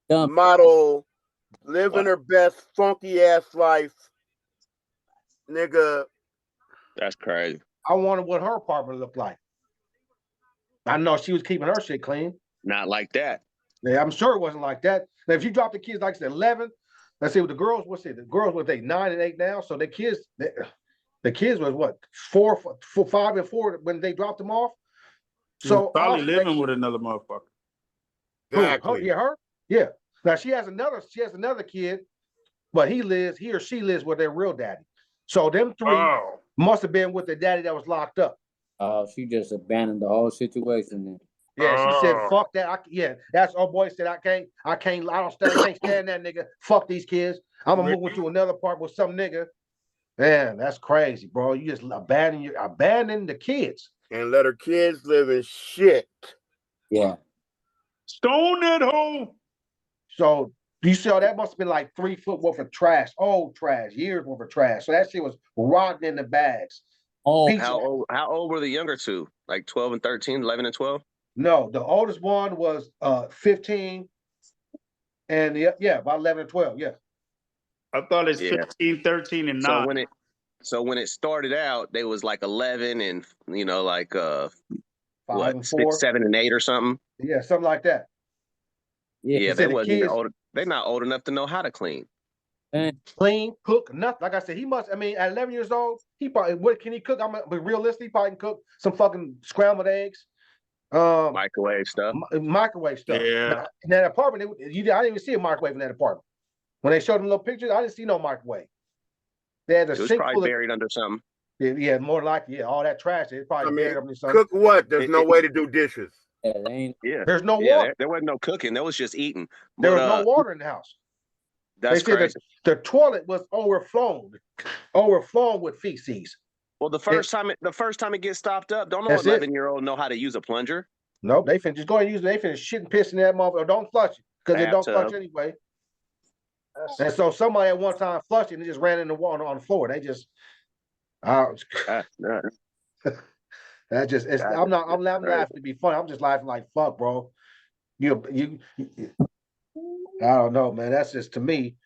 Dumb. model, living her best funky ass life, nigga. That's crazy. I wonder what her apartment looked like. I know she was keeping her shit clean. Not like that. Yeah, I'm sure it wasn't like that. Now, if you drop the kids, like I said, 11, let's see what the girls, the girls were 9 and 8 now. So the kids was what, 5 and 4 when they dropped them off. So probably living with another motherfucker. Exactly. Her? Yeah. Now she has another kid, but he or she lives with their real daddy. So them three must have been with the daddy that was locked up. Oh, she just abandoned the whole situation then. Yeah, she said, "Fuck that." That's our boy said, I can't stand that nigga. Fuck these kids. I'm gonna move into another part with some nigga. Man, that's crazy, bro. You just abandon the kids and let her kids live in shit. Yeah. Stone that hoe. So you saw that must have been like 3 foot worth of trash, old trash, years worth of trash. So that shit was rotting in the bags. Oh, how old were the younger two? Like 12 and 13, 11 and 12? No, the oldest one was 15, and about 11 and 12. Yeah. I thought it's 15, 13, and 9. So when it started out, they was like 11 and like 5 and 4, 6, 7, and 8 or something. Yeah, something like that. Yeah, they wasn't even old. They're not old enough to know how to clean. Clean, cook, nothing. Like I said, he must. I mean, at 11 years old, he probably what can he cook? I'm be realistic. He probably can cook some fucking scrambled eggs, microwave stuff. Microwave stuff. Yeah. In that apartment, I didn't even see a microwave in that apartment. When they showed them little pictures, I didn't see no microwave. They had a sink probably buried under something. Yeah, more likely. all that trash. It's probably buried under something. Cook what? There's no way to do dishes. There's no water. There wasn't no cooking. There was just eating. There was no water in the house. That's crazy. The toilet was overflown with feces. Well, the first time it gets stopped up, don't no 11-year-old know how to use a plunger. Nope, they finna just go ahead and use it. They finna shit and piss in that motherfucker. Don't flush it, because it don't flush anyway. And so somebody at one time flushed it and just ran in the water on the floor. They just that just I'm laughing to be funny. I'm just laughing like fuck, bro. You I don't know, man. That's just, to me,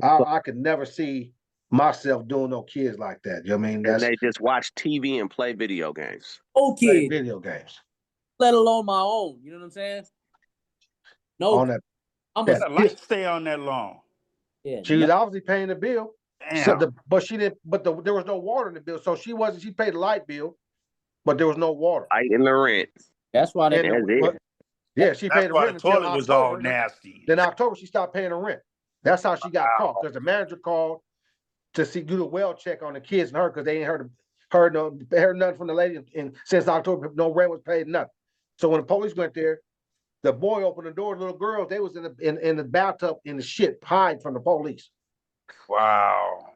I could never see myself doing no kids like that. You know what I mean? And they just watch TV and play video games. Okay. Video games. Let alone my own. You know what I'm saying? No. On that, the lights stay on that long. Yeah. She was obviously paying the bill. Damn. So there was no water in the bill. So she paid the light bill, but there was no water. Light in the rent. That's why they Yeah, she paid the rent until toilet was all October. nasty. Then October she stopped paying the rent. That's how she got caught, because the manager called to do the well check on the kids and her, because they ain't heard nothing from the lady and since October. No rent was paid, nothing. So when the police went there, the boy opened the door. The little girls, they was in the bathtub in the shit, hiding from the police. Wow.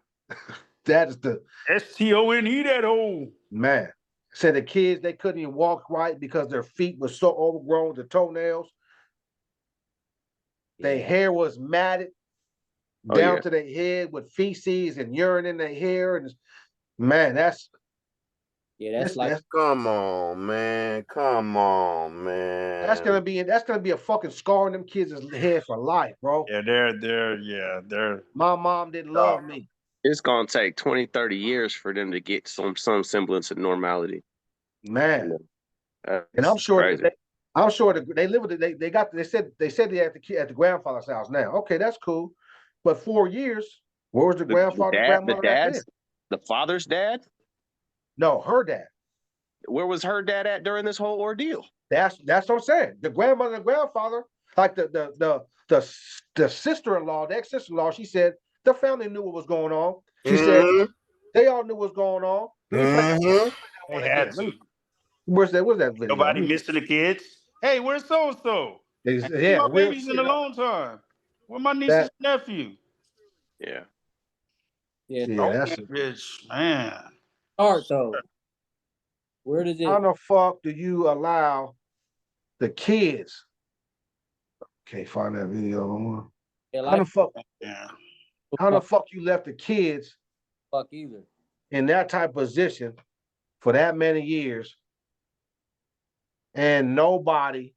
That is the STONE that hole. man. Said the kids, they couldn't even walk right because their feet were so overgrown with the toenails. Their hair was matted down to their head with feces and urine in their hair. And man, that's come on, man. Come on, man. That's gonna be a fucking scar on them kids' head for life, bro. Yeah, they're My mom didn't love me. It's gonna take 20, 30 years for them to get some semblance of normality. Man. That's And I'm sure crazy. I'm sure they live with it. They said they at the grandfather's house now. Okay, that's cool. But 4 years, where was the grandfather, grandmother at then? The father's dad? No, her dad. Where was her dad at during this whole ordeal? That's what I'm saying. The grandmother and grandfather, like the sister-in-law, the ex-sister-in-law, she said the family knew what was going on. She said they all knew what was going on. Let me play that They one had again. to. Where's that video? Nobody missing the kids. Hey, where's so-and-so? I ain't seen Yeah, my real babies in shit. a long time. Where my niece and That nephew? Yeah. Yeah. yeah, that's Oh, bitch, man. Start though. Where does how it? the fuck do you allow the kids? Can't find that video no more. Yeah, How the like fuck? Yeah. How the fuck you left the kids fuck either. in that type of position for that many years and nobody?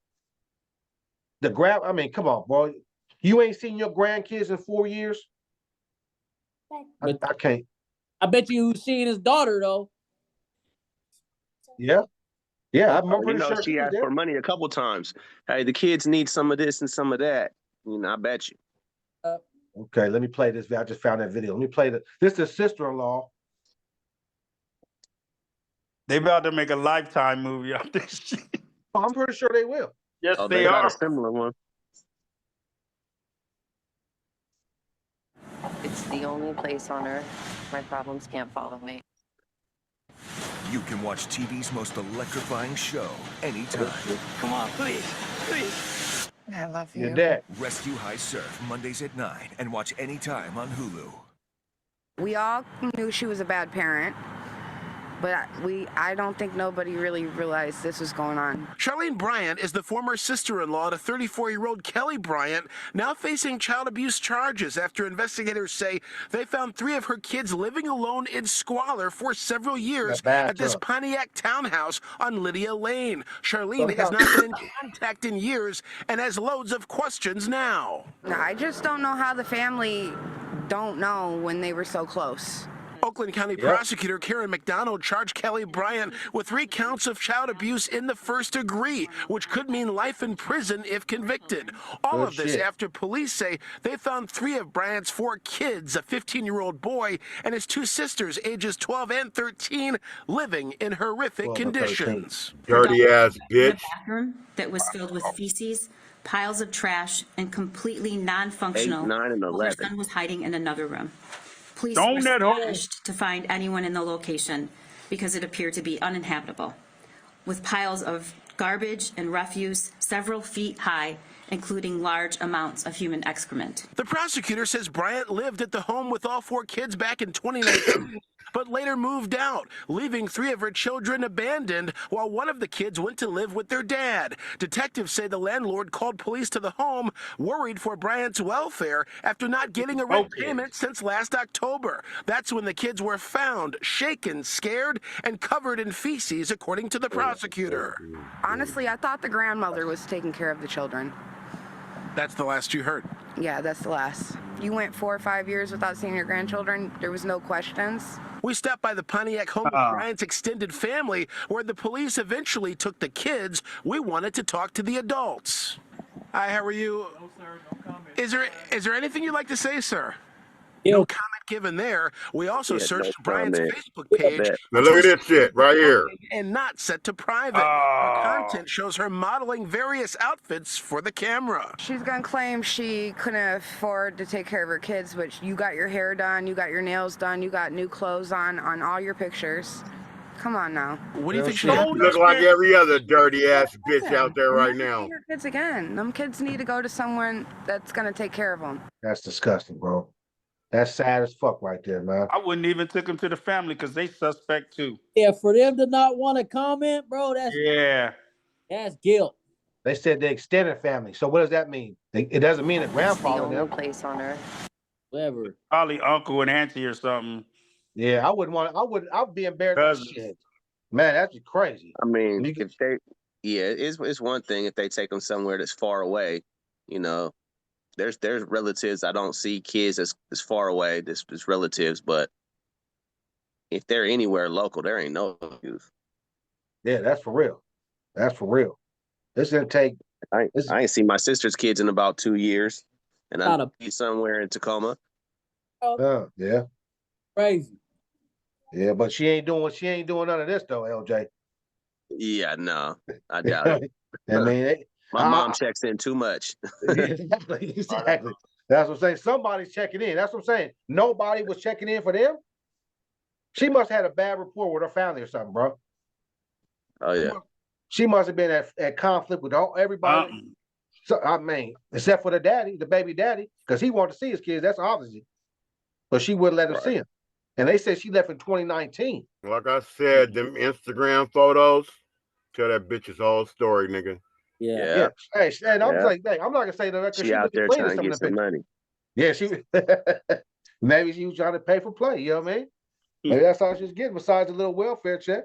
I mean, come on, bro. You ain't seen your grandkids in 4 years. But I can't. I bet you seen his daughter though. Yeah, yeah. I'm Oh, pretty sure she she was asked there. for money a couple times. Hey, the kids need some of this and some of that. I bet you. Okay, let me play this. I just found that video. Let me play this. Is sister-in-law. They about to make a Lifetime movie out this shit. Oh, I'm pretty sure they will. Yes, Oh, they they got are. a similar one. It's the only place on earth my problems can't follow me. You can watch TV's most electrifying show anytime. Come on, please, please. I love you. You're dead. Rescue High Surf, Mondays at 9, and watch anytime on Hulu. We all knew she was a bad parent, but I don't think nobody really realized this was going on. Charlene Bryant is the former sister-in-law to 34-year-old Kelly Bryant, now facing child abuse charges after investigators say they found 3 of her kids living alone in squalor for several years at this Pontiac townhouse on Lydia Lane. Charlene has not been in contact in years and has loads of questions now. I just don't know how the family don't know when they were so close. Oakland County prosecutor Karen McDonald charged Kelly Bryant with 3 counts of child abuse in the first degree, which could mean life in prison if convicted. All of this after police say they found 3 of Bryant's 4 kids, a 15-year-old boy and his 2 sisters, ages 12 and 13, living in horrific conditions. Dirty ass bitch. In a bathroom that was filled with feces, piles of trash, and completely non-functional 8, 9, and while her 11. son was hiding in another room. Police Don't were that hole. astonished to find anyone in the location because it appeared to be uninhabitable, with piles of garbage and refuse several feet high, including large amounts of human excrement. The prosecutor says Bryant lived at the home with all 4 kids back in 2019, but later moved out, leaving 3 of her children abandoned while one of the kids went to live with their dad. Detectives say the landlord called police to the home, worried for Bryant's welfare after not getting a rent payment since last October. That's when the kids were found, shaken, scared, and covered in feces, according to the prosecutor. Honestly, I thought the grandmother was taking care of the children. That's the last you heard? Yeah, that's the last. You went 4 or 5 years without seeing your grandchildren. There was no questions. We stopped by the Pontiac home of Bryant's extended family, where the police eventually took the kids. We wanted to talk to the adults. Hi, how are you? No, sir, no comment. Is there anything you'd like to say, sir? No comment given there. We also searched Bryant's Facebook page. Now look at this shit right here. And not set to private. Her content shows her modeling various outfits for the camera. She's gonna claim she couldn't afford to take care of her kids, but you got your hair done, you got your nails done, you got new clothes on all your pictures. Come on now. What do you think she You look like every other dirty ass bitch out there right now. Your kids again. Them kids need to go to someone that's gonna take care of them. That's disgusting, bro. That's sad as fuck right there, man. I wouldn't even took them to the family because they suspect too. Yeah, for them to not want to comment, bro, that's guilt. They said the extended family. So what does that mean? It doesn't mean a grandfather. It's the only place on earth. Whatever. Probably uncle and auntie or something. Yeah, I'd be embarrassed. Shit. Man, that's crazy. I mean, if they, it's one thing if they take them somewhere that's far away, there's relatives I don't see kids as far away. This relatives, but if they're anywhere local, there ain't no excuse. Yeah, that's for real. That's for real. This gonna take. I ain't seen my sister's kids in about 2 years, and Not I'm somewhere in Tacoma. Yeah, crazy. yeah, but she ain't doing none of this though, LJ. Yeah, no, I doubt it. I mean, My mom checks in too much. exactly. That's what I'm saying. Somebody's checking in. That's what I'm saying. Nobody was checking in for them. She must have had a bad rapport with her family or something, bro. Oh yeah. She must have been at conflict with everybody. So I mean, except for the daddy, the baby daddy, because he wanted to see his kids. That's obviously, but she wouldn't let him see him. And they said she left in 2019. Like I said, them Instagram photos tell that bitch's whole story, nigga. Yeah. Hey, and I'm like, hey, I'm not gonna say that because She she out looking there clean in trying to some get of the some pictures. money. Yeah, she maybe she was trying to pay for play. You know what I mean? Maybe that's all she was getting besides the little welfare check.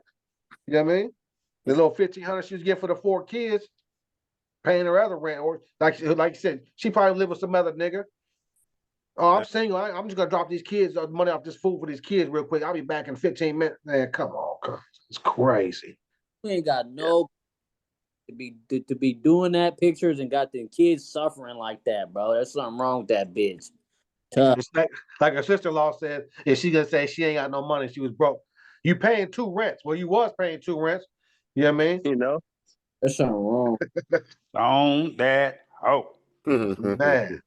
You know what I mean? The little $1,500 she was getting for the 4 kids, paying her other rent, or like you said, she probably live with some other nigga. Oh, I'm single. I'm just gonna drop these kids money off this food for these kids real quick. I'll be back in 15 minutes. Man, come on, it's crazy. We ain't got no to be doing that pictures and got them kids suffering like that, bro. There's something wrong with that bitch. Tough. It's like her sister-in-law said, if she gonna say she ain't got no money, she was broke. You paying 2 rents. Well, you was paying 2 rents. You know what I mean? You know, there's something wrong. On that hoe. Man,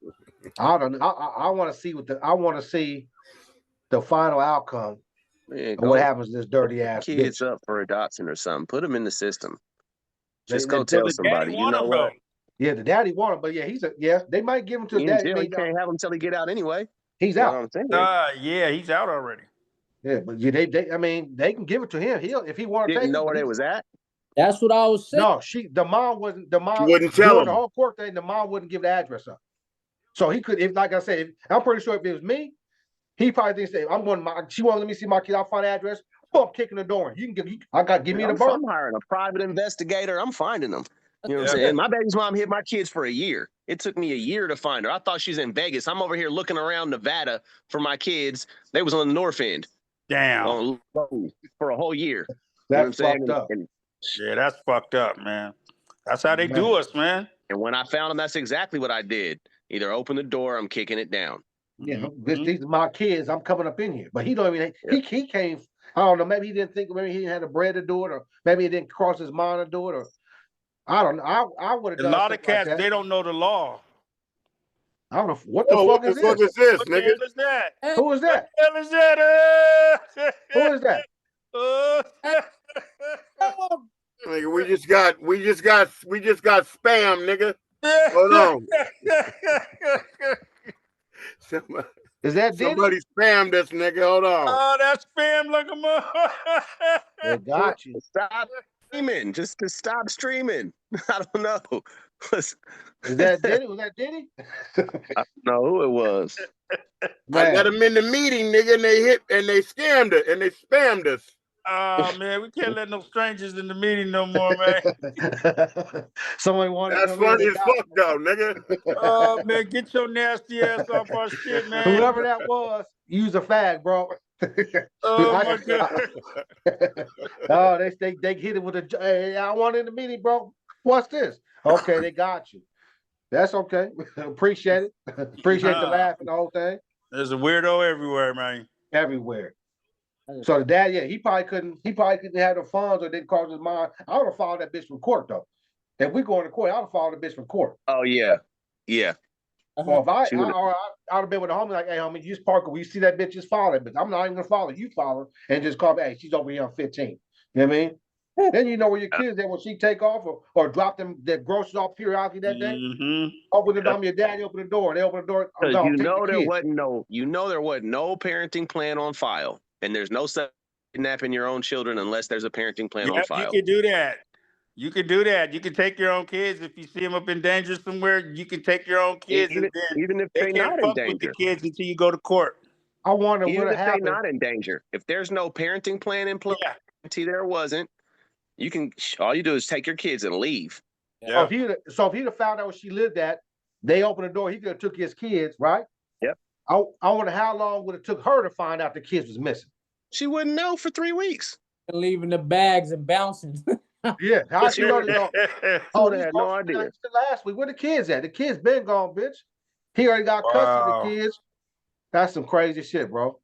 I don't know. I want to see the final outcome of what happens to this dirty ass kids bitch. up for adoption or something. Put them in the system. Just They go tell the somebody. daddy You want know him what? though. Yeah, the daddy want him, but yeah, they might give him to the He in daddy. jail. He can't have him until he get out anyway. He's What out. I'm saying. Yeah, he's out already. Yeah, but I mean, they can give it to him. If he want to take Didn't it. know where they was at. That's what I was saying. No, the mom wasn't. The mom She wouldn't tell during him. the whole court thing. The mom wouldn't give the address up. So he could, like I said, I'm pretty sure if it was me, he probably thinks, I'm going. She won't let me see my kid. I'll find the address. Oh, I'm kicking the door. You can give. Give me the birth. I'm hiring a private investigator. I'm finding them. You know what I'm saying? My baby's mom hid my kids for a year. It took me a year to find her. I thought she's in Vegas. I'm over here looking around Nevada for my kids. They was on the north end. Damn. For a whole year. That's fucked up. Yeah, that's fucked up, man. That's how they do us, man. And when I found them, that's exactly what I did. Either open the door, I'm kicking it down. Yeah, these are my kids. I'm coming up in here, but he don't even. He came. I don't know. Maybe he didn't think. Maybe he didn't have the bread to do it, or maybe it didn't cross his mind to do it, or I don't know. I would have A done lot of something like cats, that. they don't know the law. I don't know what the fuck is this. What the hell is that? Who is that? What the hell is that? Who is that? Nigga, we just got spam, nigga. Hold on. Is that Diddy? Somebody spammed this nigga. Hold on. Oh, that's spam like a mother. They got you. Stop streaming. Just to stop streaming. I don't know. Is that Diddy? Was that Diddy? I don't know who it was. I got them in the meeting, nigga, and they scammed it and they spammed us. Oh man, we can't let no strangers in the meeting no more, man. Somebody wanted. That's funny as fuck, though, nigga. Oh man, get your nasty ass off our shit, man. Whoever that was, use a fag, bro. Oh my god. Oh, they hit it with a. Hey, I want in the meeting, bro. What's this? Okay, they got you. That's okay. Appreciate it. Appreciate the laugh and the whole thing. There's a weirdo everywhere, man. Everywhere. So the dad, yeah, he probably couldn't have the funds or didn't cross his mind. I would have followed that bitch from court though. If we go into court, I would have followed the bitch from court. Oh yeah. Yeah. Well, if I'd have been with a homie like, hey homie, you just park. We see that bitch, just follow it. But I'm not even gonna follow you. Follow and just call me. Hey, she's over here on 15. You know what I mean? Then you know where your kids at when she take off or drop them their groceries off periodically that day. Open the door, your daddy open the door. They open the door. I'm gone. There wasn't no parenting plan on file, and there's no kidnapping your own children unless there's a parenting plan on file. You can do that. You can do that. You can take your own kids if you see them up in danger somewhere. You can take your own kids, even if they they're not can't in fuck with the danger. kids until you go to court. I wonder Even what if happened. they're not in danger. If there's no parenting plan in place, until there wasn't, you can. All you do is take your kids and leave. Yeah. So if he'd have found out where she lived at They opened the door. He could have took his kids, right? Yep. I wonder how long would it took her to find out the kids was missing. She wouldn't know for 3 weeks. Leaving the bags and bouncing. Yeah, how she know? Oh, they had no idea. Last week, where the kids at? The kids been gone, bitch. He already got custody of the kids. That's some crazy shit, bro.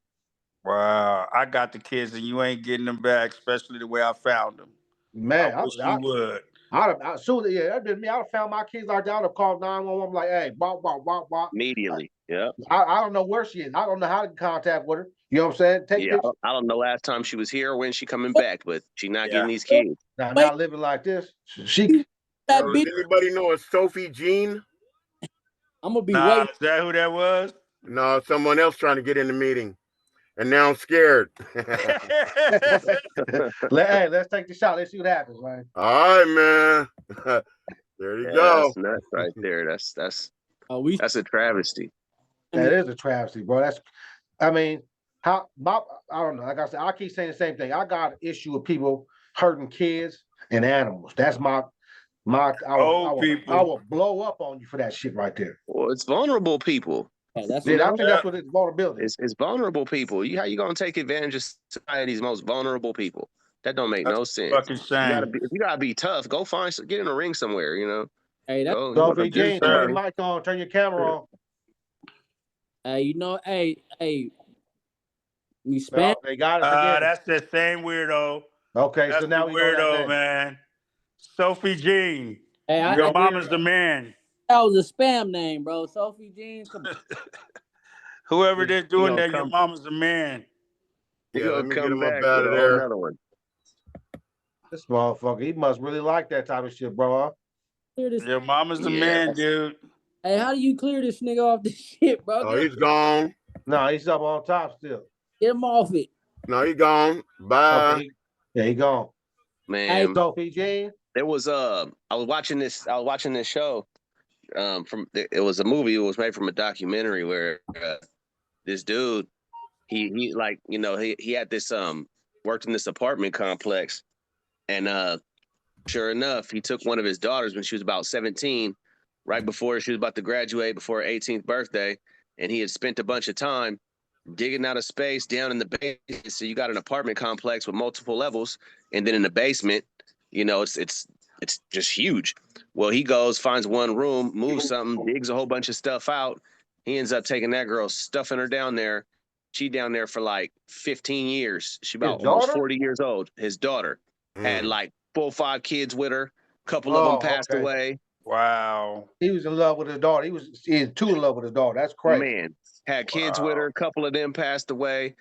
Wow, I got the kids and you ain't getting them back, especially the way I found them. Man, I wish you would. That'd been me. I'd have found my kids like that. I'd have called 911. I'm like, hey, bop. Immediately. Yeah. I don't know where she is. I don't know how to contact with her. You know what I'm saying? Take pictures. I don't know last time she was here or when she coming back, but she not getting these kids. Not living like this. She. Does anybody know a Sophie Jean? I'm gonna be waiting. Is that who that was? No, someone else trying to get in the meeting, and now I'm scared. Hey, let's take the shot. Let's see what happens, man. All right, man. There you go. That's nuts right there. That's a travesty. That is a travesty, bro. I don't know. Like I said, I keep saying the same thing. I got an issue with people hurting kids and animals. That's I will blow up on you for that shit right there. Well, it's vulnerable people. I think that's what it's vulnerability. It's vulnerable people. How you gonna take advantage of society's most vulnerable people? That don't make no sense. Fucking shame. You gotta be tough. Go get in a ring somewhere. You know. Hey, Sophie Jean, turn your mic on. Turn your camera on. We spam. They got us again. That's the same weirdo. Okay, that's so now the we weirdo, man. Sophie Jean. Hey, your mama's the man. That was a spam name, bro. Sophie Jean. Come on. Whoever they're doing that, your mama's the man. Yeah, let me get him up out of there. Another one. This motherfucker, he must really like that type of shit, bro. Your mama's the man, dude. Hey, how do you clear this nigga off this shit, bro? Oh, he's gone. No, he's up on top still. Get him off it. No, he gone. Bye. Okay. Yeah, he gone. Man, hey, Sophie Jean. There was I was watching this show. It was a movie. It was made from a documentary where this dude, he like, you know, he had this worked in this apartment complex, and sure enough, he took one of his daughters when she was about 17, right before she was about to graduate, before her 18th birthday, and he had spent a bunch of time digging out a space down in the basement. So you got an apartment complex with multiple levels, and then in the basement, you know, it's just huge. Well, he goes, finds one room, moves something, digs a whole bunch of stuff out. He ends up taking that girl, stuffing her down there. She down there for like 15 years. She about almost 40 years old. His daughter had like 4 or 5 kids with her. A couple of them passed away. Wow. He was in love with his daughter. He was too in love with his daughter. That's crazy. Man, had kids with her. A couple of them passed away.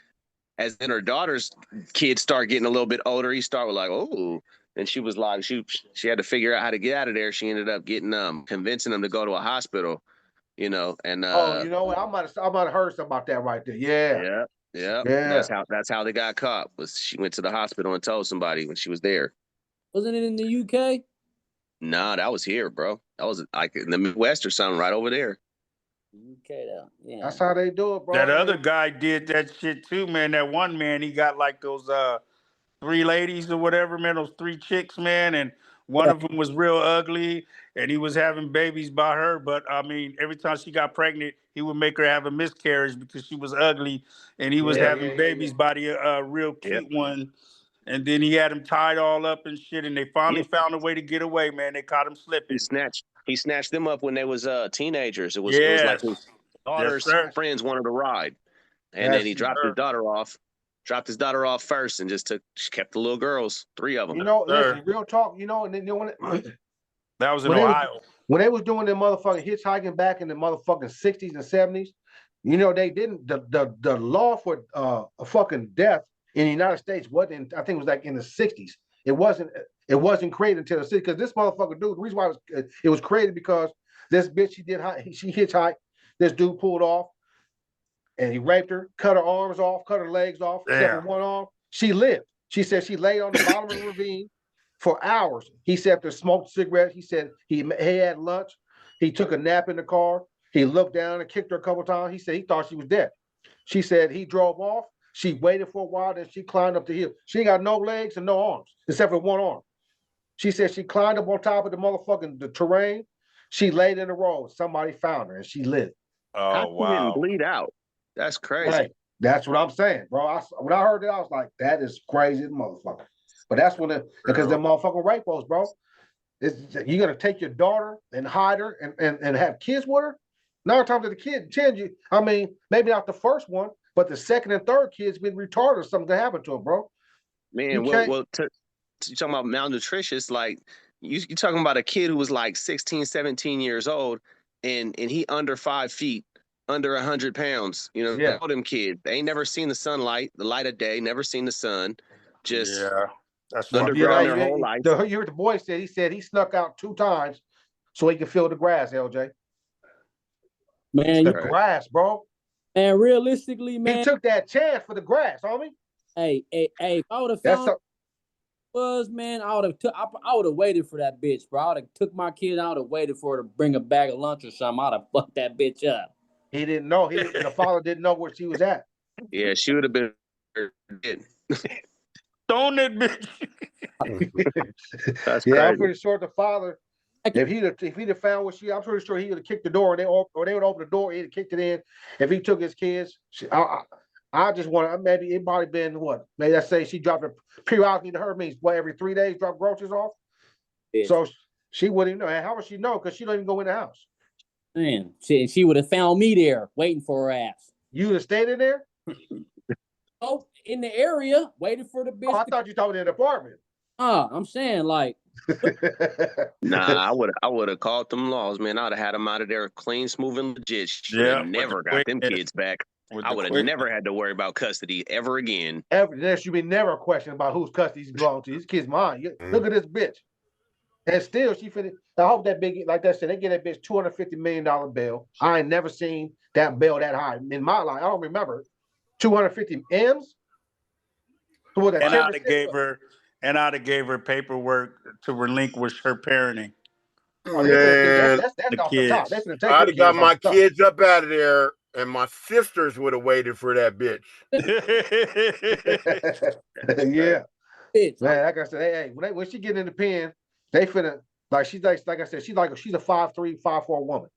As then her daughter's kids start getting a little bit older, he started like, oh. And she was like, she had to figure out how to get out of there. She ended up getting convincing them to go to a hospital, you know. And you know what? I might have heard something about that right there. Yeah. That's how they got caught. Was she went to the hospital and told somebody when she was there. Wasn't it in the UK? Nah, that was here, bro. That was like in the Midwest or something, right over there. UK, though. Yeah. That's how they do it, bro. That other guy did that shit too, man. That one man, he got like those 3 ladies or whatever, man, those 3 chicks, man, and one of them was real ugly, and he was having babies by her, but I mean, every time she got pregnant, he would make her have a miscarriage because she was ugly, and he was having babies by the real cute one, and then he had them tied all up and shit, and they finally found a way to get away, man. They caught him slipping. He snatched them up when they was teenagers. It was like his daughter's friends wanted to ride, and then he dropped his daughter off. Dropped his daughter off first and just kept the little girls, 3 of them. You know, listen, real talk, you know, and then that was in Ohio. When they was doing their motherfucking hitchhiking back in the motherfucking 60s and 70s, you know, they didn't the law for a fucking death in the United States wasn't, I think it was like in the 60s. It wasn't created until the 60s, because this motherfucker dude, the reason why it was created because this bitch, she hitchhiked, this dude pulled off, and he raped her, cut her arms off, cut her legs off, except for one arm. She lived. She said she lay on the bottom of the ravine for hours. He said after smoked cigarettes, he said he had lunch. He took a nap in the car. He looked down and kicked her a couple times. He said he thought she was dead. She said he drove off. She waited for a while, then she climbed up the hill. She ain't got no legs and no arms, except for one arm. She said she climbed up on top of the terrain, She laid in the road. Somebody found her and she lived. How Oh she didn't wow. bleed out? That's crazy. Hey, that's what I'm saying, bro. When I heard that, I was like, that is crazy, motherfucker. But that's when because them motherfucking rapos, bro. You gonna take your daughter and hide her and have kids with her? 9 times out of the kid, 10 you. I mean, maybe not the first one, but the second and third kid's been retarded or something happened to him, bro. You Man, can't. you talking about malnutritious, like you talking about a kid who was like 16, 17 years old and he under 5 feet, under 100 pounds. You know, Yeah. all them kids, they ain't never seen the sunlight, the light of day, never seen the sun, just Yeah. That's You fucked underground up. their whole life. you heard the boy said he snuck out 2 times so he could feel the grass, LJ. Man, The Right. grass, bro. man, realistically, He man. took that chance for the grass, homie. Hey, if I would have That's found was, man, I would have waited for that bitch, bro. I would have took my kid. I would have waited for her to bring a bag of lunch or something. I'd have fucked that bitch up. he didn't know. The father didn't know where she was at. Yeah, she would have been dead. Throwing that bitch. That's Yeah, I'm crazy. pretty sure the father, if he'd have found what I'm pretty sure he would have kicked the door, or they would open the door, he'd have kicked it in. If he took his kids, I just want maybe it probably been what? Maybe let's say she dropped a periodically to her means what every 3 days drop groceries off. Bitch. So she wouldn't know. And how would she know? Because she don't even go in the house. Man, she would have found me there waiting for her ass. You would have stayed in there? Oh, in the area, waiting for the bitch. Oh, I thought you talking in the apartment. I'm saying like. Nah, I would have called them laws, man. I would have had them out of there clean, smooth, and legit. She would have never got them kids back. I would have never had to worry about custody ever again. There should be never a question about whose custody belong to. This kid's mine. Look at this bitch. And still, she finished. I hope that big, like that said, they get that bitch $250 million bail. I ain't never seen that bail that high in my life. I don't remember 250 M's. So what, And I'd have gave her paperwork to relinquish her parenting. Oh, Man, that's The off the top. They kids. finna take I'd her have got kids my off the top. kids up out of there, and my sisters would have waited for that bitch. Yeah, Bitch. man. Like I said, hey, when she get in the pen, they finna she's like I said, she's a 5'3", 5'4" woman,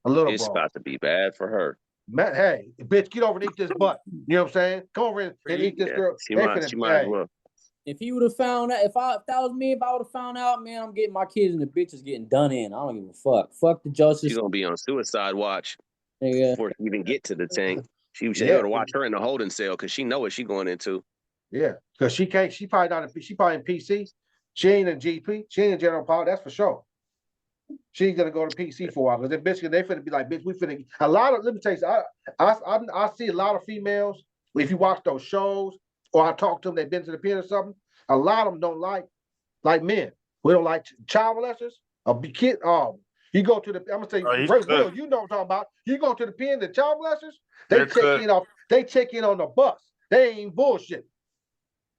a little It's broad. about to be bad for her. Man, hey, bitch, get over and eat this butt. You know what I'm saying? Come over and eat this girl. She might as well. If he would have found out, if that was me, if I would have found out, man, I'm getting my kids and the bitches getting done in. I don't give a fuck. Fuck the justice. She's gonna be on suicide watch before she even get to the tank. She was able to watch her in the holding cell because she know what she going into. Yeah, because she can't. She probably in PC. She ain't in GP. She ain't in general power. That's for sure. She's gonna go to PC for a while because then bitch, they finna be like, bitch, we finna a lot of. Let me tell you, I see a lot of females. If you watch those shows or I talk to them, they've been to the pen or something. A lot of them don't like men. We don't like child molesters. A kid. You go to the. I'm gonna tell you, Will, you know what I'm talking about. You go to the pen, the child molesters. They check in on the bus. They ain't bullshit.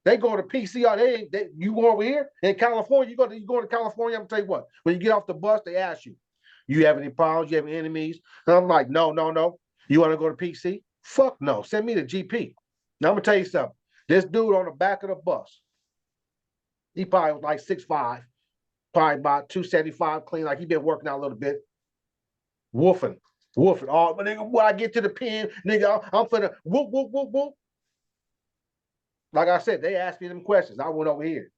They go to PCR. You go over here in California. You go to California. I'm gonna tell you what. When you get off the bus, they ask you, "You have any problems? You have any enemies?" And I'm like, "No, no, no. You want to go to PC? Fuck no. Send me to GP." Now I'm gonna tell you something. This dude on the back of the bus, he probably was like 6'5", probably about 275, clean. Like he been working out a little bit. Woofing. Oh, but nigga, when I get to the pen, nigga, I'm finna whoop, whoop, whoop, whoop. Like I said, they asked me them questions. I went over here.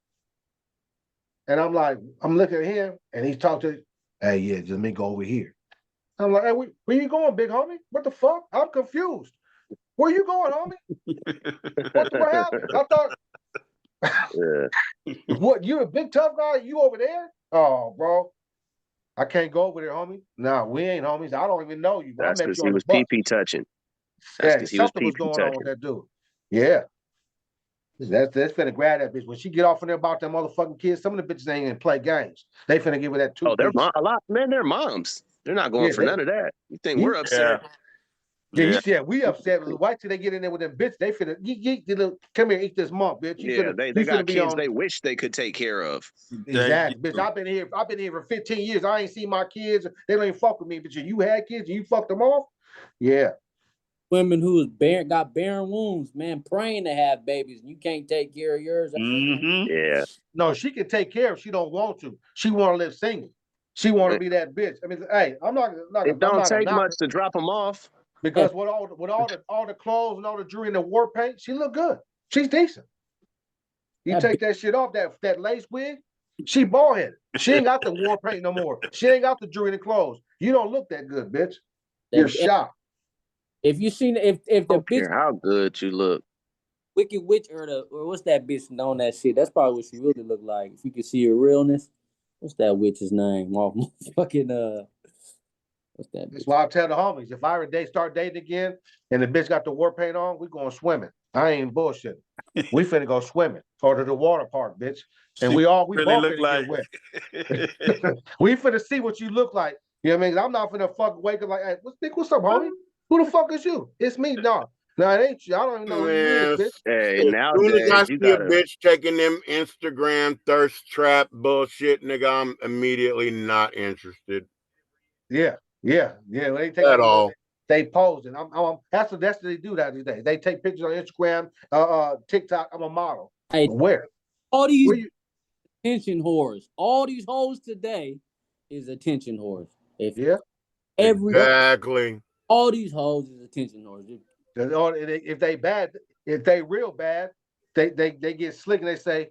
And I'm like, I'm looking at him and he's talking to, hey, yeah, just let me go over here. I'm like, hey, where you going, big homie? What the fuck? I'm confused. Where you going, homie? What happened? I thought, what, you a big tough guy? You over there? Oh, bro. I can't go over there, homie. No, we ain't homies. I don't even know you. But That's I met because you he on the was bus. pee touching. That's because something was going on with that dude. Yeah. That's finna grab that bitch. When she get off in there about them motherfucking kids, some of the bitches ain't gonna play games. They finna give her that 2 piece. They're a lot, man. They're moms. They're not going for none of that. You think we're upset? Yeah, we upset. Wait till they get in there with them bitch. They finna come here, eat this month, bitch. They got kids they wish they could take care of. Exactly, bitch. I've been here for 15 years. I ain't seen my kids. They don't even fuck with me. But you had kids and you fucked them off. Yeah. Women who got barren wombs, man, praying to have babies, and you can't take care of yours. Yeah. No, she can take care of. She don't want to. She want to live single. She want to be that bitch. I mean, hey, I'm not It I'm don't not a take knocker much to drop them off. because with all the clothes and all the jewelry and the war paint, she look good. She's decent. You take that shit off, that lace wig, she bald headed. She ain't got the war paint no more. She ain't got the jewelry and the clothes. You don't look that good, bitch. You're shocked. If you seen if the Don't bitch care how good you look. Wicked Witch or what's that bitch on that shit? That's probably what she really look like. If you can see her realness, what's that witch's name? Fucking what's that? That's why I tell the homies, if I ever start dating again and the bitch got the war paint on, we going swimming. I ain't bullshitting. We finna go swimming or to the water park, bitch. And we really both look finna like get wet. We finna see what you look like. You know what I mean? I'm not finna fucking wake up like, hey, what's up, homie? Who the fuck is you? It's me, no. No, it ain't you. I don't even know who you is, Man, bitch. Hey, as soon as I nowadays you see a gotta. bitch taking them Instagram thirst trap bullshit, nigga, I'm immediately not interested Yeah. They take at all. they posing. That's what they do that these days. They take pictures on Instagram, TikTok. I'm a model. Hey, Where? all these Where you? attention whores, all these hoes today is attention whores. Yeah. Exactly. All these hoes is attention whores. If they bad, if they real bad, they get slick and they say,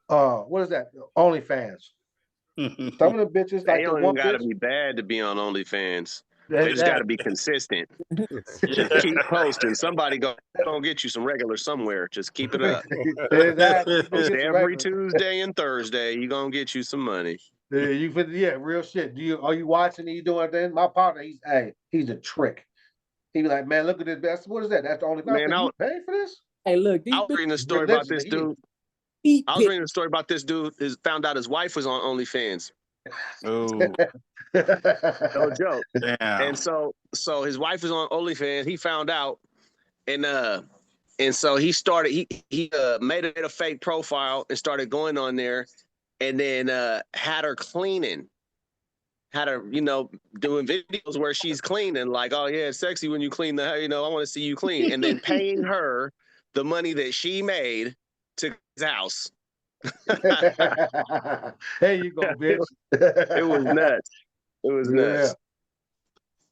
what is that? OnlyFans. Some of the bitches, They like the don't even one gotta bitch, be bad to be on OnlyFans. They just gotta exactly. be consistent. Just keep posting. Somebody gonna get you some regular somewhere. Just keep it up. Exactly. You gonna Post get some every regular. Tuesday and Thursday. You gonna get you some money. Real shit. Are you watching? Are you doing that? My partner, he's a trick. He be like, man, look at this. What is that? That's the only thing. I Man, said, you pay for this? Hey, look, I these was reading a story about this Religiously, dude. feet I was pic. reading a story about this dude. Found out his wife was on OnlyFans. Oh, No joke. damn. And so his wife was on OnlyFans. He found out, and so he started. He made a fake profile and started going on there, and then had her cleaning. Had her, doing videos where she's cleaning, like, oh yeah, it's sexy when you clean the, I want to see you clean, and then paying her the money that she made to his house. There you go, bitch. It was nuts. It was nuts.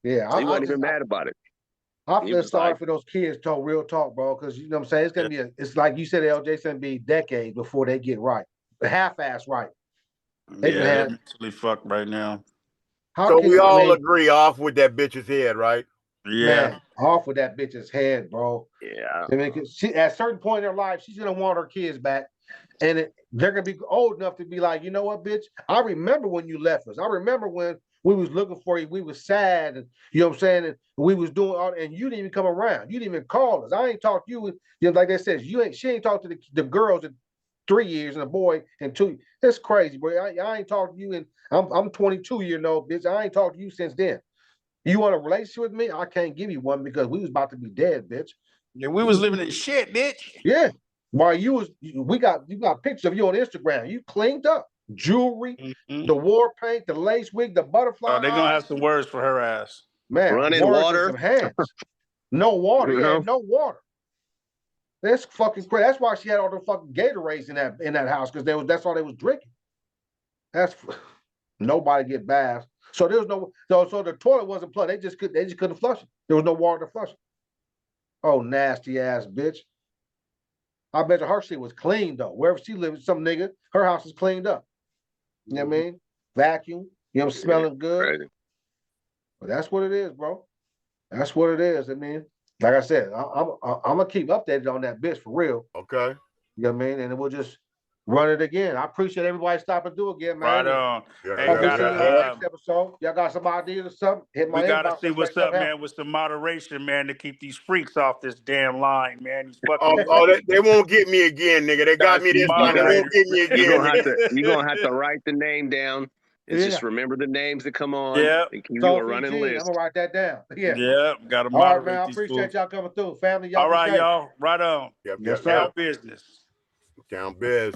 Yeah. He wasn't even mad about it. I He feel was sorry like, for those kids, though, real talk, bro, because you know what I'm saying? It's gonna be it's like you said, LJ, it's gonna be decades before they get right. Half-ass right. They can Yeah, they're have mentally fucked right now. how So can we I all mean, agree off with that bitch's head, right? Yeah. man, off with that bitch's head, bro. yeah. I mean, 'cause at a certain point in her life, she's gonna want her kids back. And they're gonna be old enough to be like, you know what, bitch? I remember when you left us. I remember when we was looking for you. We was sad, and you know what I'm saying. And we was doing all, and you didn't even come around. You didn't even call us. I ain't talked to you. Like they said, she ain't talked to the girls in 3 years and a boy in 2. That's crazy, bro. I ain't talked to you, and I'm 22 years old, bitch. I ain't talked to you since then. You want a relationship with me? I can't give you one because we was about to be dead, bitch. Yeah, we was living in shit, bitch. Yeah. While you got pictures of you on Instagram. You cleaned up. Jewelry, the war paint, the lace wig, the butterfly Oh, they're gonna eyes. have some words for her ass. Man, Running words and water. some hands. No water. Yeah, no water. That's fucking crazy. That's why she had all the fucking Gatorades in that house, because that's all they was drinking. That's nobody get baths. So there was so the toilet wasn't plugged. They just couldn't flush it. There was no water to flush it. Oh, nasty ass bitch. I bet her shit was clean though. Wherever she lived, some nigga, her house is cleaned up. You know what I mean? Vacuum, smelling good. Crazy. But that's what it is, bro. That's what it is. I mean, like I said, I'm gonna keep updated on that bitch for real. Okay. You know what I mean? And then we'll just run it again. I appreciate everybody stopping through again, man. Right on. Hey, Hopefully see you on the gotta next episode. Y'all got some ideas or something? Hit my we gotta inbox. see Let's make what's up, something happen. man, with some moderation, man, to keep these freaks off this damn line, man. These fucking They won't get me again, nigga. They got me this time. They won't get me again, nigga. You're gonna have to write the name down and just remember the names that come on. Yeah. And give you a running I'm list. gonna write that down. Yeah. Yeah, gotta All right, man. moderate I these appreciate fools. y'all coming through. Family, y'all All be right, safe. y'all. Right on. Yep, Yes, yep, sir. Business. Down biz.